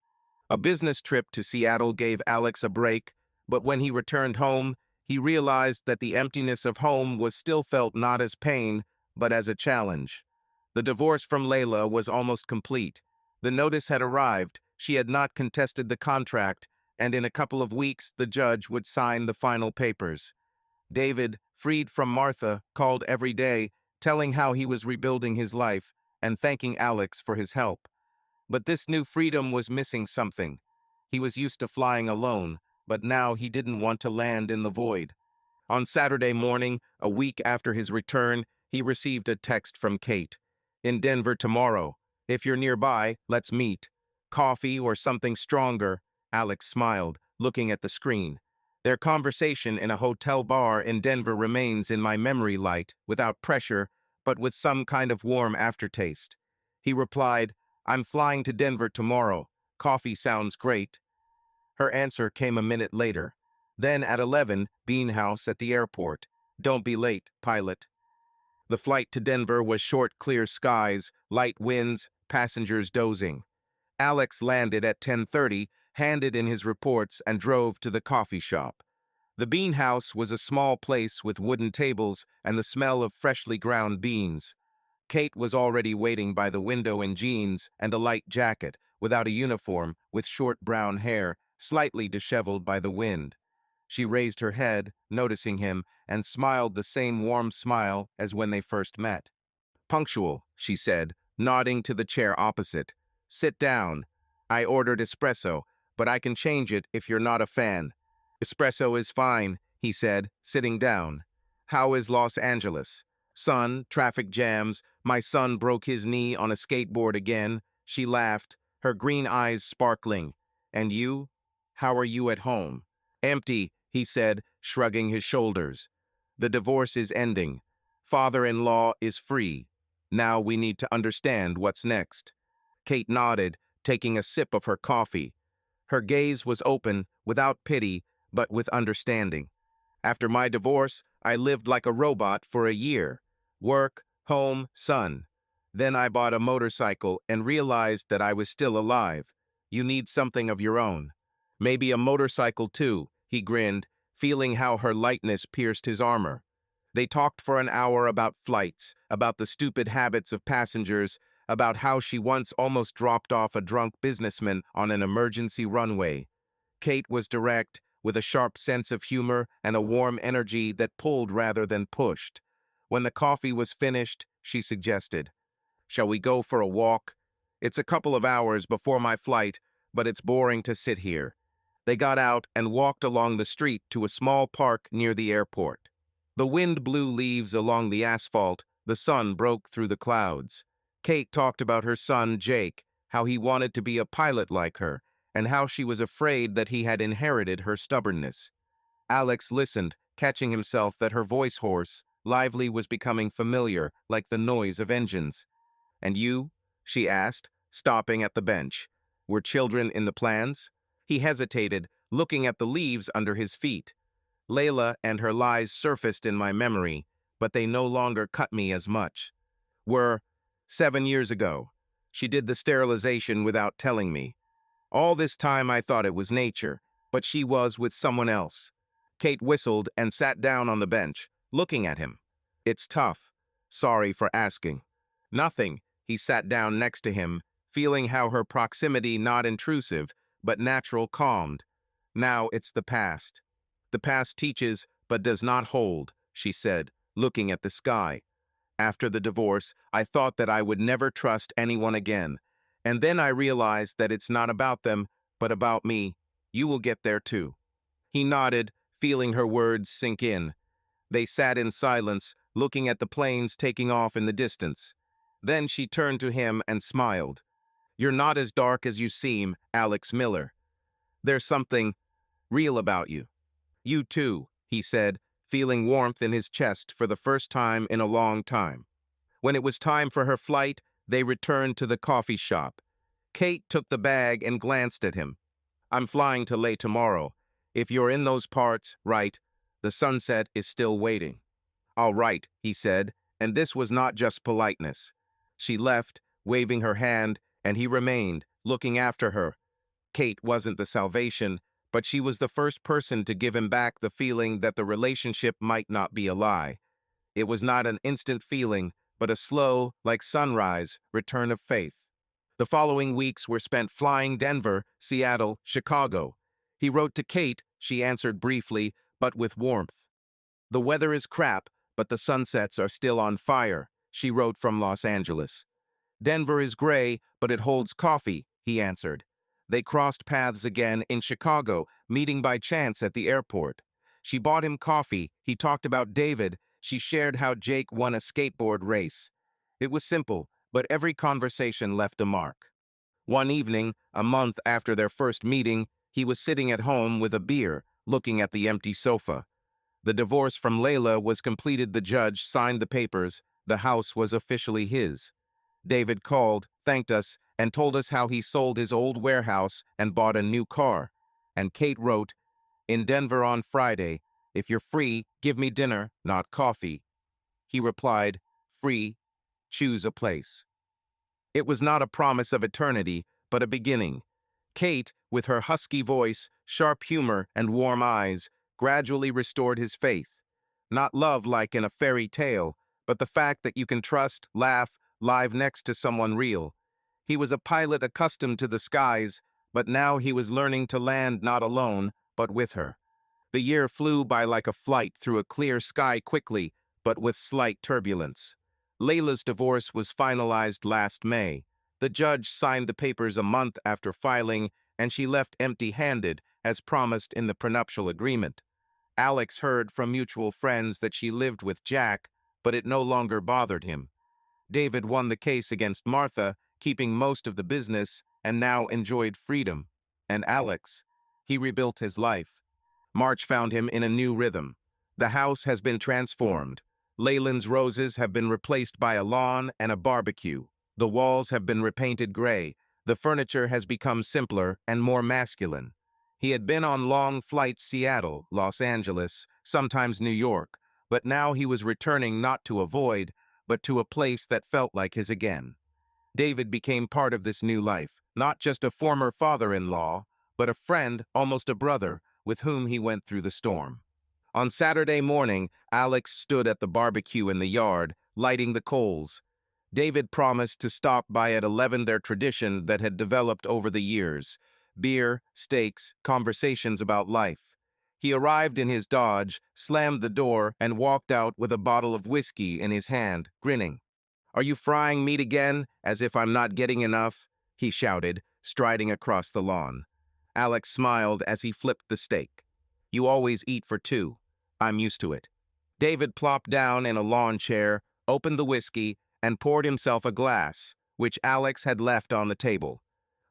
Speaker 1: A business trip to Seattle gave Alex a break, but when he returned home, he realized that the emptiness of home was still felt not as pain, but as a challenge. The divorce from Layla was almost complete. The notice had arrived, she had not contested the contract, and in a couple of weeks the judge would sign the final papers. David, freed from Martha, called every day, telling how he was rebuilding his life and thanking Alex for his help. But this new freedom was missing something. He was used to flying alone, but now he didn't want to land in the void. On Saturday morning, a week after his return, he received a text from Kate. "In Denver tomorrow. If you're nearby, let's meet. Coffee or something stronger." Alex smiled, looking at the screen. Their conversation in a hotel bar in Denver remains in my memory, light, without pressure, but with some kind of warm aftertaste. He replied, "I'm flying to Denver tomorrow. Coffee sounds great." Her answer came a minute later. Then at 11, Bean House at the airport. "Don't be late, pilot." The flight to Denver was short, clear skies, light winds, passengers dozing. Alex landed at 10:30, handed in his reports, and drove to the coffee shop. The Bean House was a small place with wooden tables and the smell of freshly ground beans. Kate was already waiting by the window in jeans and a light jacket, without a uniform, with short brown hair, slightly disheveled by the wind. She raised her head, noticing him, and smiled the same warm smile as when they first met. "Punctual," she said, nodding to the chair opposite. "Sit down. I ordered espresso, but I can change it if you're not a fan." "Espresso is fine," he said, sitting down. "How is Los Angeles?" "Sun, traffic jams. My son broke his knee on a skateboard again." She laughed, her green eyes sparkling. "And you? How are you at home?" "Empty," he said, shrugging his shoulders. "The divorce is ending. Father-in-law is free. Now we need to understand what's next." Kate nodded, taking a sip of her coffee. Her gaze was open, without pity, but with understanding. "After my divorce, I lived like a robot for a year. Work, home, son. Then I bought a motorcycle and realized that I was still alive. You need something of your own." "Maybe a motorcycle too," he grinned, feeling how her lightness pierced his armor. They talked for an hour about flights, about the stupid habits of passengers, about how she once almost dropped off a drunk businessman on an emergency runway. Kate was direct, with a sharp sense of humor and a warm energy that pulled rather than pushed. When the coffee was finished, she suggested, "Shall we go for a walk? It's a couple of hours before my flight, but it's boring to sit here." They got out and walked along the street to a small park near the airport. The wind blew leaves along the asphalt, the sun broke through the clouds. Kate talked about her son, Jake, how he wanted to be a pilot like her, and how she was afraid that he had inherited her stubbornness. Alex listened, catching himself that her voice hoarse, lively was becoming familiar, like the noise of engines. "And you?" she asked, stopping at the bench. "Were children in the plans?" He hesitated, looking at the leaves under his feet. "Layla and her lies surfaced in my memory, but they no longer cut me as much. Were 7 years ago. She did the sterilization without telling me. All this time I thought it was nature, but she was with someone else." Kate whistled and sat down on the bench, looking at him. "It's tough. Sorry for asking." "Nothing." He sat down next to him, feeling how her proximity not intrusive, but natural calmed. "Now it's the past. The past teaches, but does not hold," she said, looking at the sky. "After the divorce, I thought that I would never trust anyone again. And then I realized that it's not about them, but about me. You will get there too." He nodded, feeling her words sink in. They sat in silence, looking at the planes taking off in the distance. Then she turned to him and smiled. "You're not as dark as you seem, Alex Miller. There's something real about you." "You too," he said, feeling warmth in his chest for the first time in a long time. When it was time for her flight, they returned to the coffee shop. Kate took the bag and glanced at him. "I'm flying to late tomorrow. If you're in those parts, right, the sunset is still waiting." "All right," he said, and this was not just politeness. She left, waving her hand, and he remained, looking after her. Kate wasn't the salvation, but she was the first person to give him back the feeling that the relationship might not be a lie. It was not an instant feeling, but a slow, like sunrise, return of faith. The following weeks were spent flying Denver, Seattle, Chicago. He wrote to Kate, she answered briefly, but with warmth. "The weather is crap, but the sunsets are still on fire," she wrote from Los Angeles. "Denver is gray, but it holds coffee," he answered. They crossed paths again in Chicago, meeting by chance at the airport. She bought him coffee, he talked about David, she shared how Jake won a skateboard race. It was simple, but every conversation left a mark. One evening, a month after their first meeting, he was sitting at home with a beer, looking at the empty sofa. The divorce from Layla was completed. The judge signed the papers. The house was officially his. David called, thanked us, and told us how he sold his old warehouse and bought a new car. And Kate wrote, "In Denver on Friday. If you're free, give me dinner, not coffee." He replied, "Free. Choose a place." It was not a promise of eternity, but a beginning. Kate, with her husky voice, sharp humor, and warm eyes, gradually restored his faith. Not love like in a fairy tale, but the fact that you can trust, laugh, live next to someone real. He was a pilot accustomed to the skies, but now he was learning to land not alone, but with her. The year flew by like a flight through a clear sky quickly, but with slight turbulence. Layla's divorce was finalized last May. The judge signed the papers a month after filing, and she left empty-handed, as promised in the prenuptial agreement. Alex heard from mutual friends that she lived with Jack, but it no longer bothered him. David won the case against Martha, keeping most of the business, and now enjoyed freedom. And Alex, he rebuilt his life. March found him in a new rhythm. The house has been transformed. Leyland's roses have been replaced by a lawn and a barbecue. The walls have been repainted gray. The furniture has become simpler and more masculine. He had been on long flights Seattle, Los Angeles, sometimes New York, but now he was returning not to avoid, but to a place that felt like his again. David became part of this new life, not just a former father-in-law, but a friend, almost a brother, with whom he went through the storm. On Saturday morning, Alex stood at the barbecue in the yard, lighting the coals. David promised to stop by at 11, their tradition that had developed over the years. Beer, steaks, conversations about life. He arrived in his Dodge, slammed the door, and walked out with a bottle of whiskey in his hand, grinning. "Are you frying meat again, as if I'm not getting enough?" he shouted, striding across the lawn. Alex smiled as he flipped the steak. "You always eat for two. I'm used to it." David plopped down in a lawn chair, opened the whiskey, and poured himself a glass, which Alex had left on the table.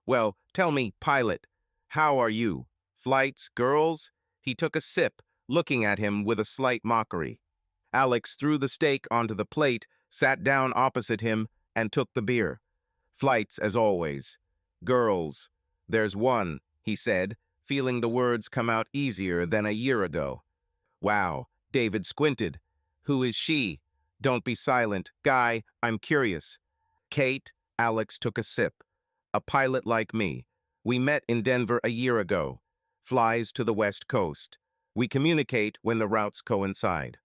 Speaker 1: "Well, tell me, pilot, how are you? Flights, girls?" He took a sip, looking at him with a slight mockery. Alex threw the steak onto the plate, sat down opposite him, and took the beer. "Flights, as always. Girls. There's one," he said, feeling the words come out easier than a year ago. "Wow," David squinted. "Who is she? Don't be silent. Guy, I'm curious." "Kate," Alex took a sip. "A pilot like me. We met in Denver a year ago. Flies to the West Coast. We communicate when the routes coincide."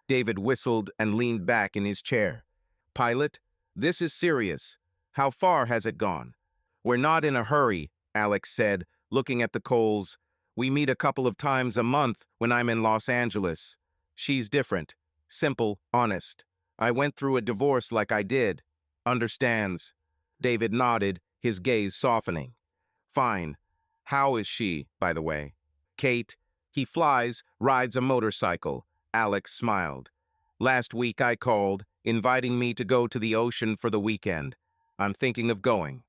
Speaker 1: David whistled and leaned back in his chair. "Pilot, this is serious. How far has it gone?" "We're not in a hurry," Alex said, looking at the coals. "We meet a couple of times a month when I'm in Los Angeles. She's different. Simple, honest. I went through a divorce like I did. Understands." David nodded, his gaze softening. "Fine. How is she, by the way?" "Kate. He flies, rides a motorcycle." Alex smiled. "Last week I called, inviting me to go to the ocean for the weekend. I'm thinking of going."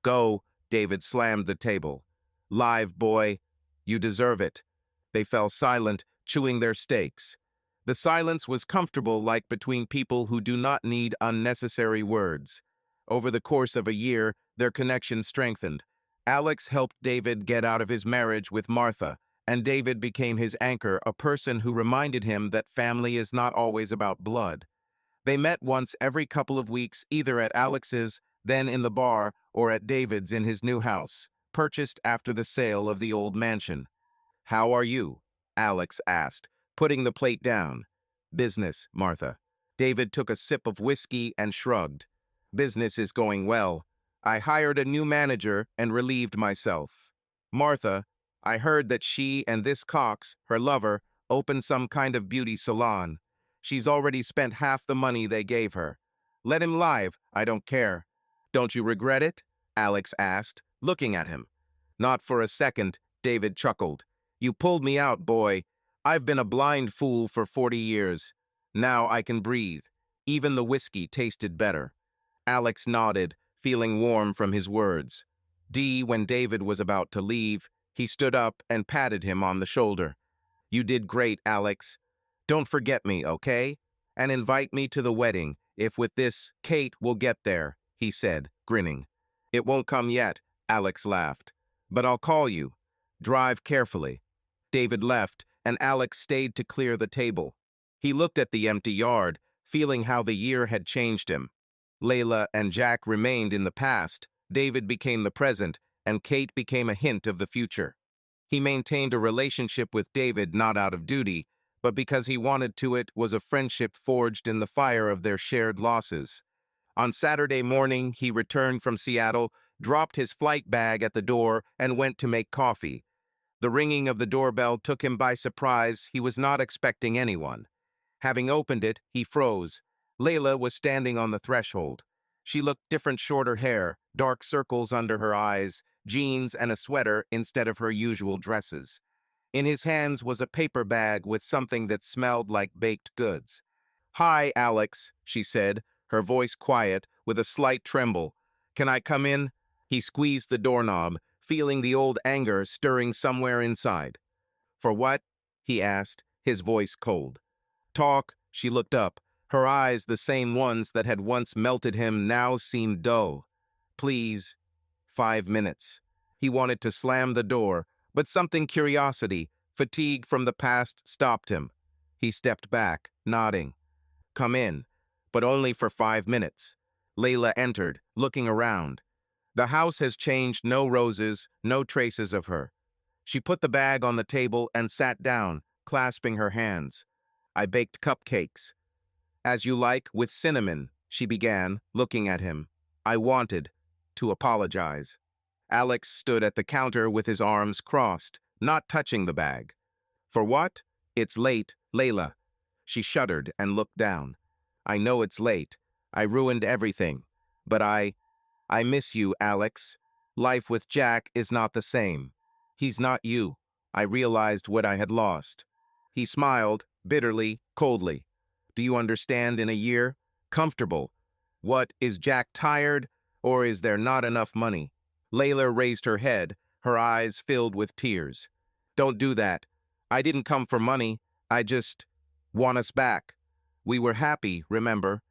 Speaker 1: "Go," David slammed the table. "Live, boy. You deserve it." They fell silent, chewing their steaks. The silence was comfortable, like between people who do not need unnecessary words. Over the course of a year, their connection strengthened. Alex helped David get out of his marriage with Martha, and David became his anchor, a person who reminded him that family is not always about blood. They met once every couple of weeks, either at Alex's, then in the bar, or at David's in his new house, purchased after the sale of the old mansion. "How are you?" Alex asked, putting the plate down. "Business, Martha." David took a sip of whiskey and shrugged. "Business is going well. I hired a new manager and relieved myself. Martha, I heard that she and this Cox, her lover, opened some kind of beauty salon. She's already spent half the money they gave her. Let him live, I don't care." "Don't you regret it?" Alex asked, looking at him. "Not for a second," David chuckled. "You pulled me out, boy. I've been a blind fool for 40 years. Now I can breathe." Even the whiskey tasted better. Alex nodded, feeling warm from his words. When David was about to leave, he stood up and patted him on the shoulder. "You did great, Alex. Don't forget me, okay? And invite me to the wedding, if with this, Kate will get there," he said, grinning. "It won't come yet," Alex laughed. "But I'll call you. Drive carefully." David left, and Alex stayed to clear the table. He looked at the empty yard, feeling how the year had changed him. Layla and Jack remained in the past, David became the present, and Kate became a hint of the future. He maintained a relationship with David not out of duty, but because he wanted to. It was a friendship forged in the fire of their shared losses. On Saturday morning, he returned from Seattle, dropped his flight bag at the door, and went to make coffee. The ringing of the doorbell took him by surprise. He was not expecting anyone. Having opened it, he froze. Layla was standing on the threshold. She looked different, shorter hair, dark circles under her eyes, jeans and a sweater instead of her usual dresses. In his hands was a paper bag with something that smelled like baked goods. "Hi, Alex," she said, her voice quiet, with a slight tremble. "Can I come in?" He squeezed the doorknob, feeling the old anger stirring somewhere inside. "For what?" he asked, his voice cold. "Talk." She looked up. Her eyes, the same ones that had once melted him, now seemed dull. "Please." 5 minutes. He wanted to slam the door, but something, curiosity, fatigue from the past, stopped him. He stepped back, nodding. "Come in." But only for 5 minutes. Layla entered, looking around. The house has changed, no roses, no traces of her. She put the bag on the table and sat down, clasping her hands. "I baked cupcakes." "As you like, with cinnamon," she began, looking at him. "I wanted to apologize." Alex stood at the counter with his arms crossed, not touching the bag. "For what?" "It's late, Layla." She shuddered and looked down. "I know it's late. I ruined everything. But I miss you, Alex. Life with Jack is not the same. He's not you." I realized what I had lost. He smiled, bitterly, coldly. "Do you understand in a year? Comfortable. What, is Jack tired, or is there not enough money?" Layla raised her head, her eyes filled with tears. "Don't do that. I didn't come for money. I just want us back. We were happy, remember?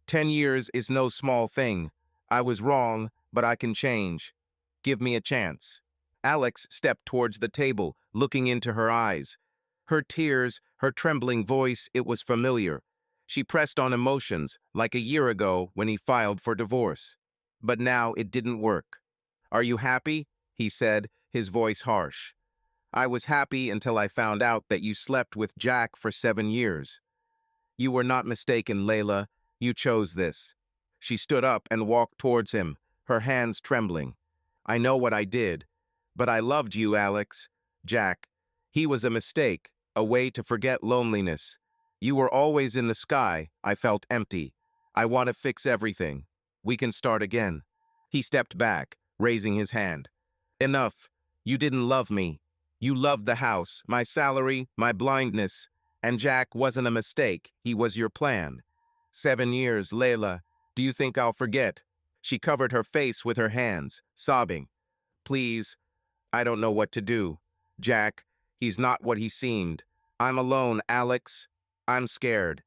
Speaker 1: 10 years is no small thing. I was wrong, but I can change. Give me a chance." Alex stepped towards the table, looking into her eyes. Her tears, her trembling voice, it was familiar. She pressed on emotions, like a year ago when he filed for divorce. But now it didn't work. "Are you happy?" he said, his voice harsh. "I was happy until I found out that you slept with Jack for 7 years. You were not mistaken, Layla. You chose this." She stood up and walked towards him, her hands trembling. "I know what I did, but I loved you, Alex. Jack. He was a mistake, a way to forget loneliness. You were always in the sky. I felt empty. I want to fix everything. We can start again." He stepped back, raising his hand. "Enough. You didn't love me. You loved the house, my salary, my blindness. And Jack wasn't a mistake. He was your plan. 7 years, Layla. Do you think I'll forget?" She covered her face with her hands, sobbing. "Please, I don't know what to do. Jack, he's not what he seemed. I'm alone, Alex. I'm scared."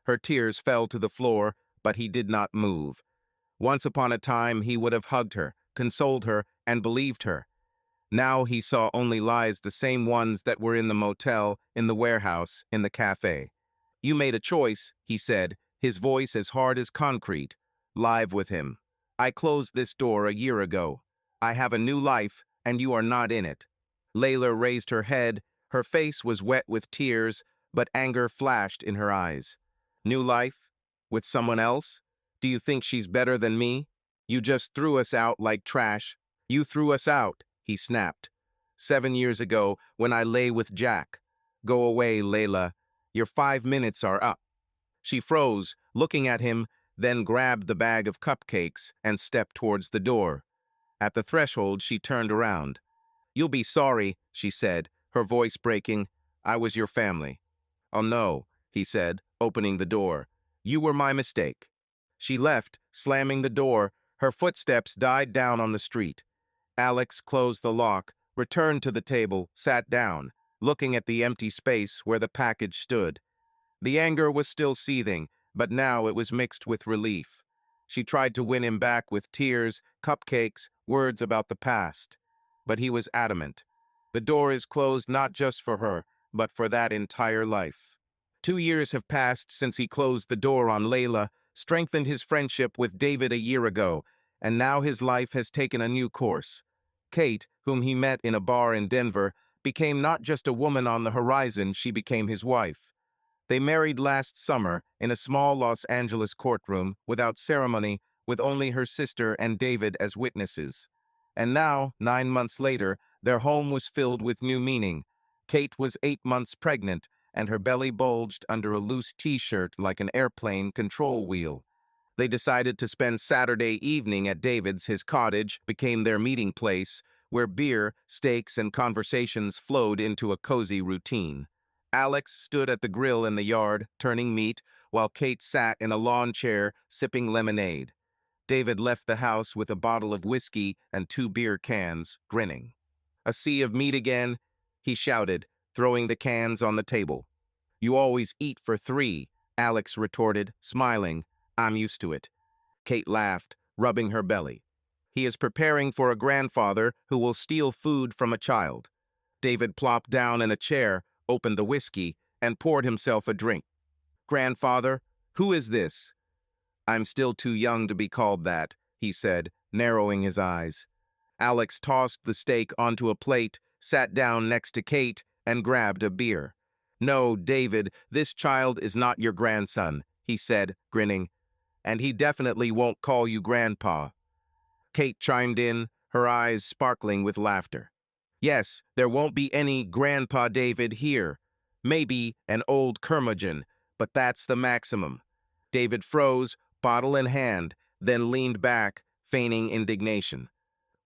Speaker 1: Her tears fell to the floor, but he did not move. Once upon a time, he would have hugged her, consoled her, and believed her. Now he saw only lies, the same ones that were in the motel, in the warehouse, in the cafe. "You made a choice," he said, his voice as hard as concrete. "Live with him. I closed this door a year ago. I have a new life, and you are not in it." Layla raised her head. Her face was wet with tears, but anger flashed in her eyes. "New life? With someone else? Do you think she's better than me? You just threw us out like trash. You threw us out," he snapped. "7 years ago, when I lay with Jack." "Go away, Layla. Your 5 minutes are up." She froze, looking at him, then grabbed the bag of cupcakes and stepped towards the door. At the threshold, she turned around. "You'll be sorry," she said, her voice breaking. "I was your family." "Oh no," he said, opening the door. "You were my mistake." She left, slamming the door. Her footsteps died down on the street. Alex closed the lock, returned to the table, sat down, looking at the empty space where the package stood. The anger was still seething, but now it was mixed with relief. She tried to win him back with tears, cupcakes, words about the past. But he was adamant. The door is closed not just for her, but for that entire life. 2 years have passed since he closed the door on Layla, strengthened his friendship with David a year ago, and now his life has taken a new course. Kate, whom he met in a bar in Denver, became not just a woman on the horizon, she became his wife. They married last summer in a small Los Angeles courtroom, without ceremony, with only her sister and David as witnesses. And now, 9 months later, Their home was filled with new meaning. Kate was 8 months pregnant, and her belly bulged under a loose t-shirt like an airplane control wheel. They decided to spend Saturday evening at David's. His cottage became their meeting place, where beer, steaks, and conversations flowed into a cozy routine. Alex stood at the grill in the yard, turning meat, while Kate sat in a lawn chair, sipping lemonade. David left the house with a bottle of whiskey and 2 beer cans, grinning. "A sea of meat again?" he shouted, throwing the cans on the table. "You always eat for 3, Alex retorted, smiling. "I'm used to it." Kate laughed, rubbing her belly. "He is preparing for a grandfather who will steal food from a child." David plopped down in a chair, opened the whiskey, and poured himself a drink. "Grandfather? Who is this?" "I'm still too young to be called that," he said, narrowing his eyes. Alex tossed the steak onto a plate, sat down next to Kate, and grabbed a beer. "No, David, this child is not your grandson," he said, grinning. "And he definitely won't call you Grandpa." Kate chimed in, her eyes sparkling with laughter. "Yes, there won't be any Grandpa David here. Maybe an old curmudgeon, but that's the maximum." David froze, bottle in hand, then leaned back, feigning indignation.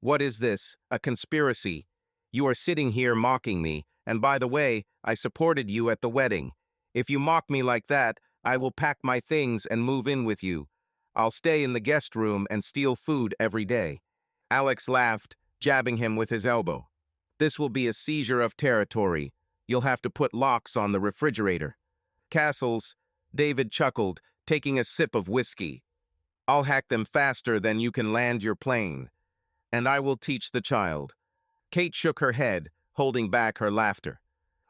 Speaker 1: "What is this? A conspiracy? You are sitting here mocking me, and by the way, I supported you at the wedding. If you mock me like that, I will pack my things and move in with you. I'll stay in the guest room and steal food every day." Alex laughed, jabbing him with his elbow. "This will be a seizure of territory. You'll have to put locks on the refrigerator." "Castles," David chuckled, taking a sip of whiskey. "I'll hack them faster than you can land your plane. And I will teach the child." Kate shook her head, holding back her laughter.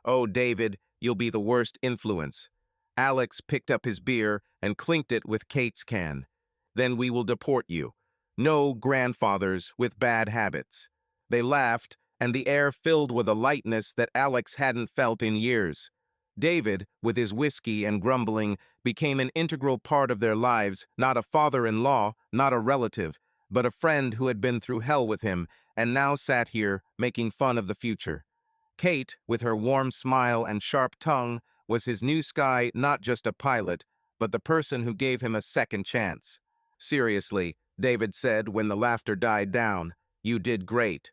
Speaker 1: "Oh, David, you'll be the worst influence." Alex picked up his beer and clinked it with Kate's can. "Then we will deport you. No grandfathers with bad habits." They laughed, and the air filled with a lightness that Alex hadn't felt in years. David, with his whiskey and grumbling, became an integral part of their lives, not a father-in-law, not a relative, but a friend who had been through hell with him and now sat here making fun of the future. Kate, with her warm smile and sharp tongue, was his new sky, not just a pilot, but the person who gave him a second chance. "Seriously," David said when the laughter died down, "you did great.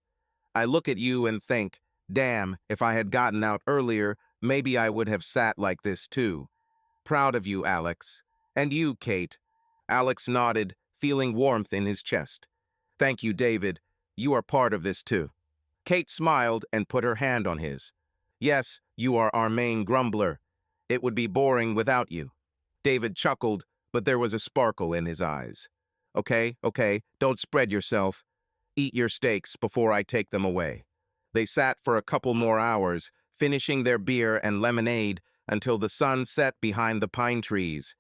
Speaker 1: I look at you and think, damn, if I had gotten out earlier, maybe I would have sat like this too. Proud of you, Alex. And you, Kate." Alex nodded, feeling warmth in his chest. "Thank you, David. You are part of this too." Kate smiled and put her hand on his. "Yes, you are our main grumbler. It would be boring without you." David chuckled, but there was a sparkle in his eyes. Okay, don't spread yourself. Eat your steaks before I take them away." They sat for a couple more hours, finishing their beer and lemonade until the sun set behind the pine trees.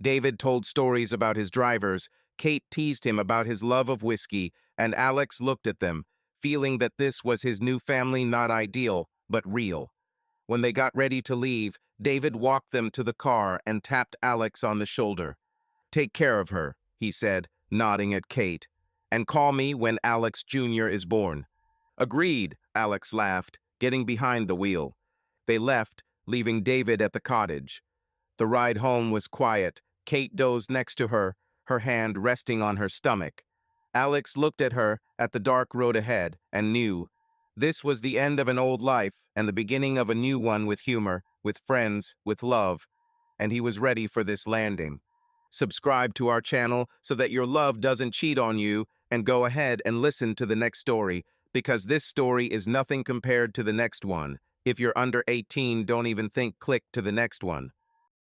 Speaker 1: David told stories about his drivers, Kate teased him about his love of whiskey, and Alex looked at them, feeling that this was his new family, not ideal, but real. When they got ready to leave, David walked them to the car and tapped Alex on the shoulder. "Take care of her," he said, nodding at Kate. "And call me when Alex Jr. is born." "Agreed," Alex laughed, getting behind the wheel. They left, leaving David at the cottage. The ride home was quiet. Kate dozed next to her hand resting on her stomach. Alex looked at her, at the dark road ahead, and knew. This was the end of an old life and the beginning of a new one, with humor, with friends, with love. And he was ready for this landing. Subscribe to our channel so that your love doesn't cheat on you, and go ahead and listen to the next story, because this story is nothing compared to the next one. If you're under 18, don't even think click to the next one.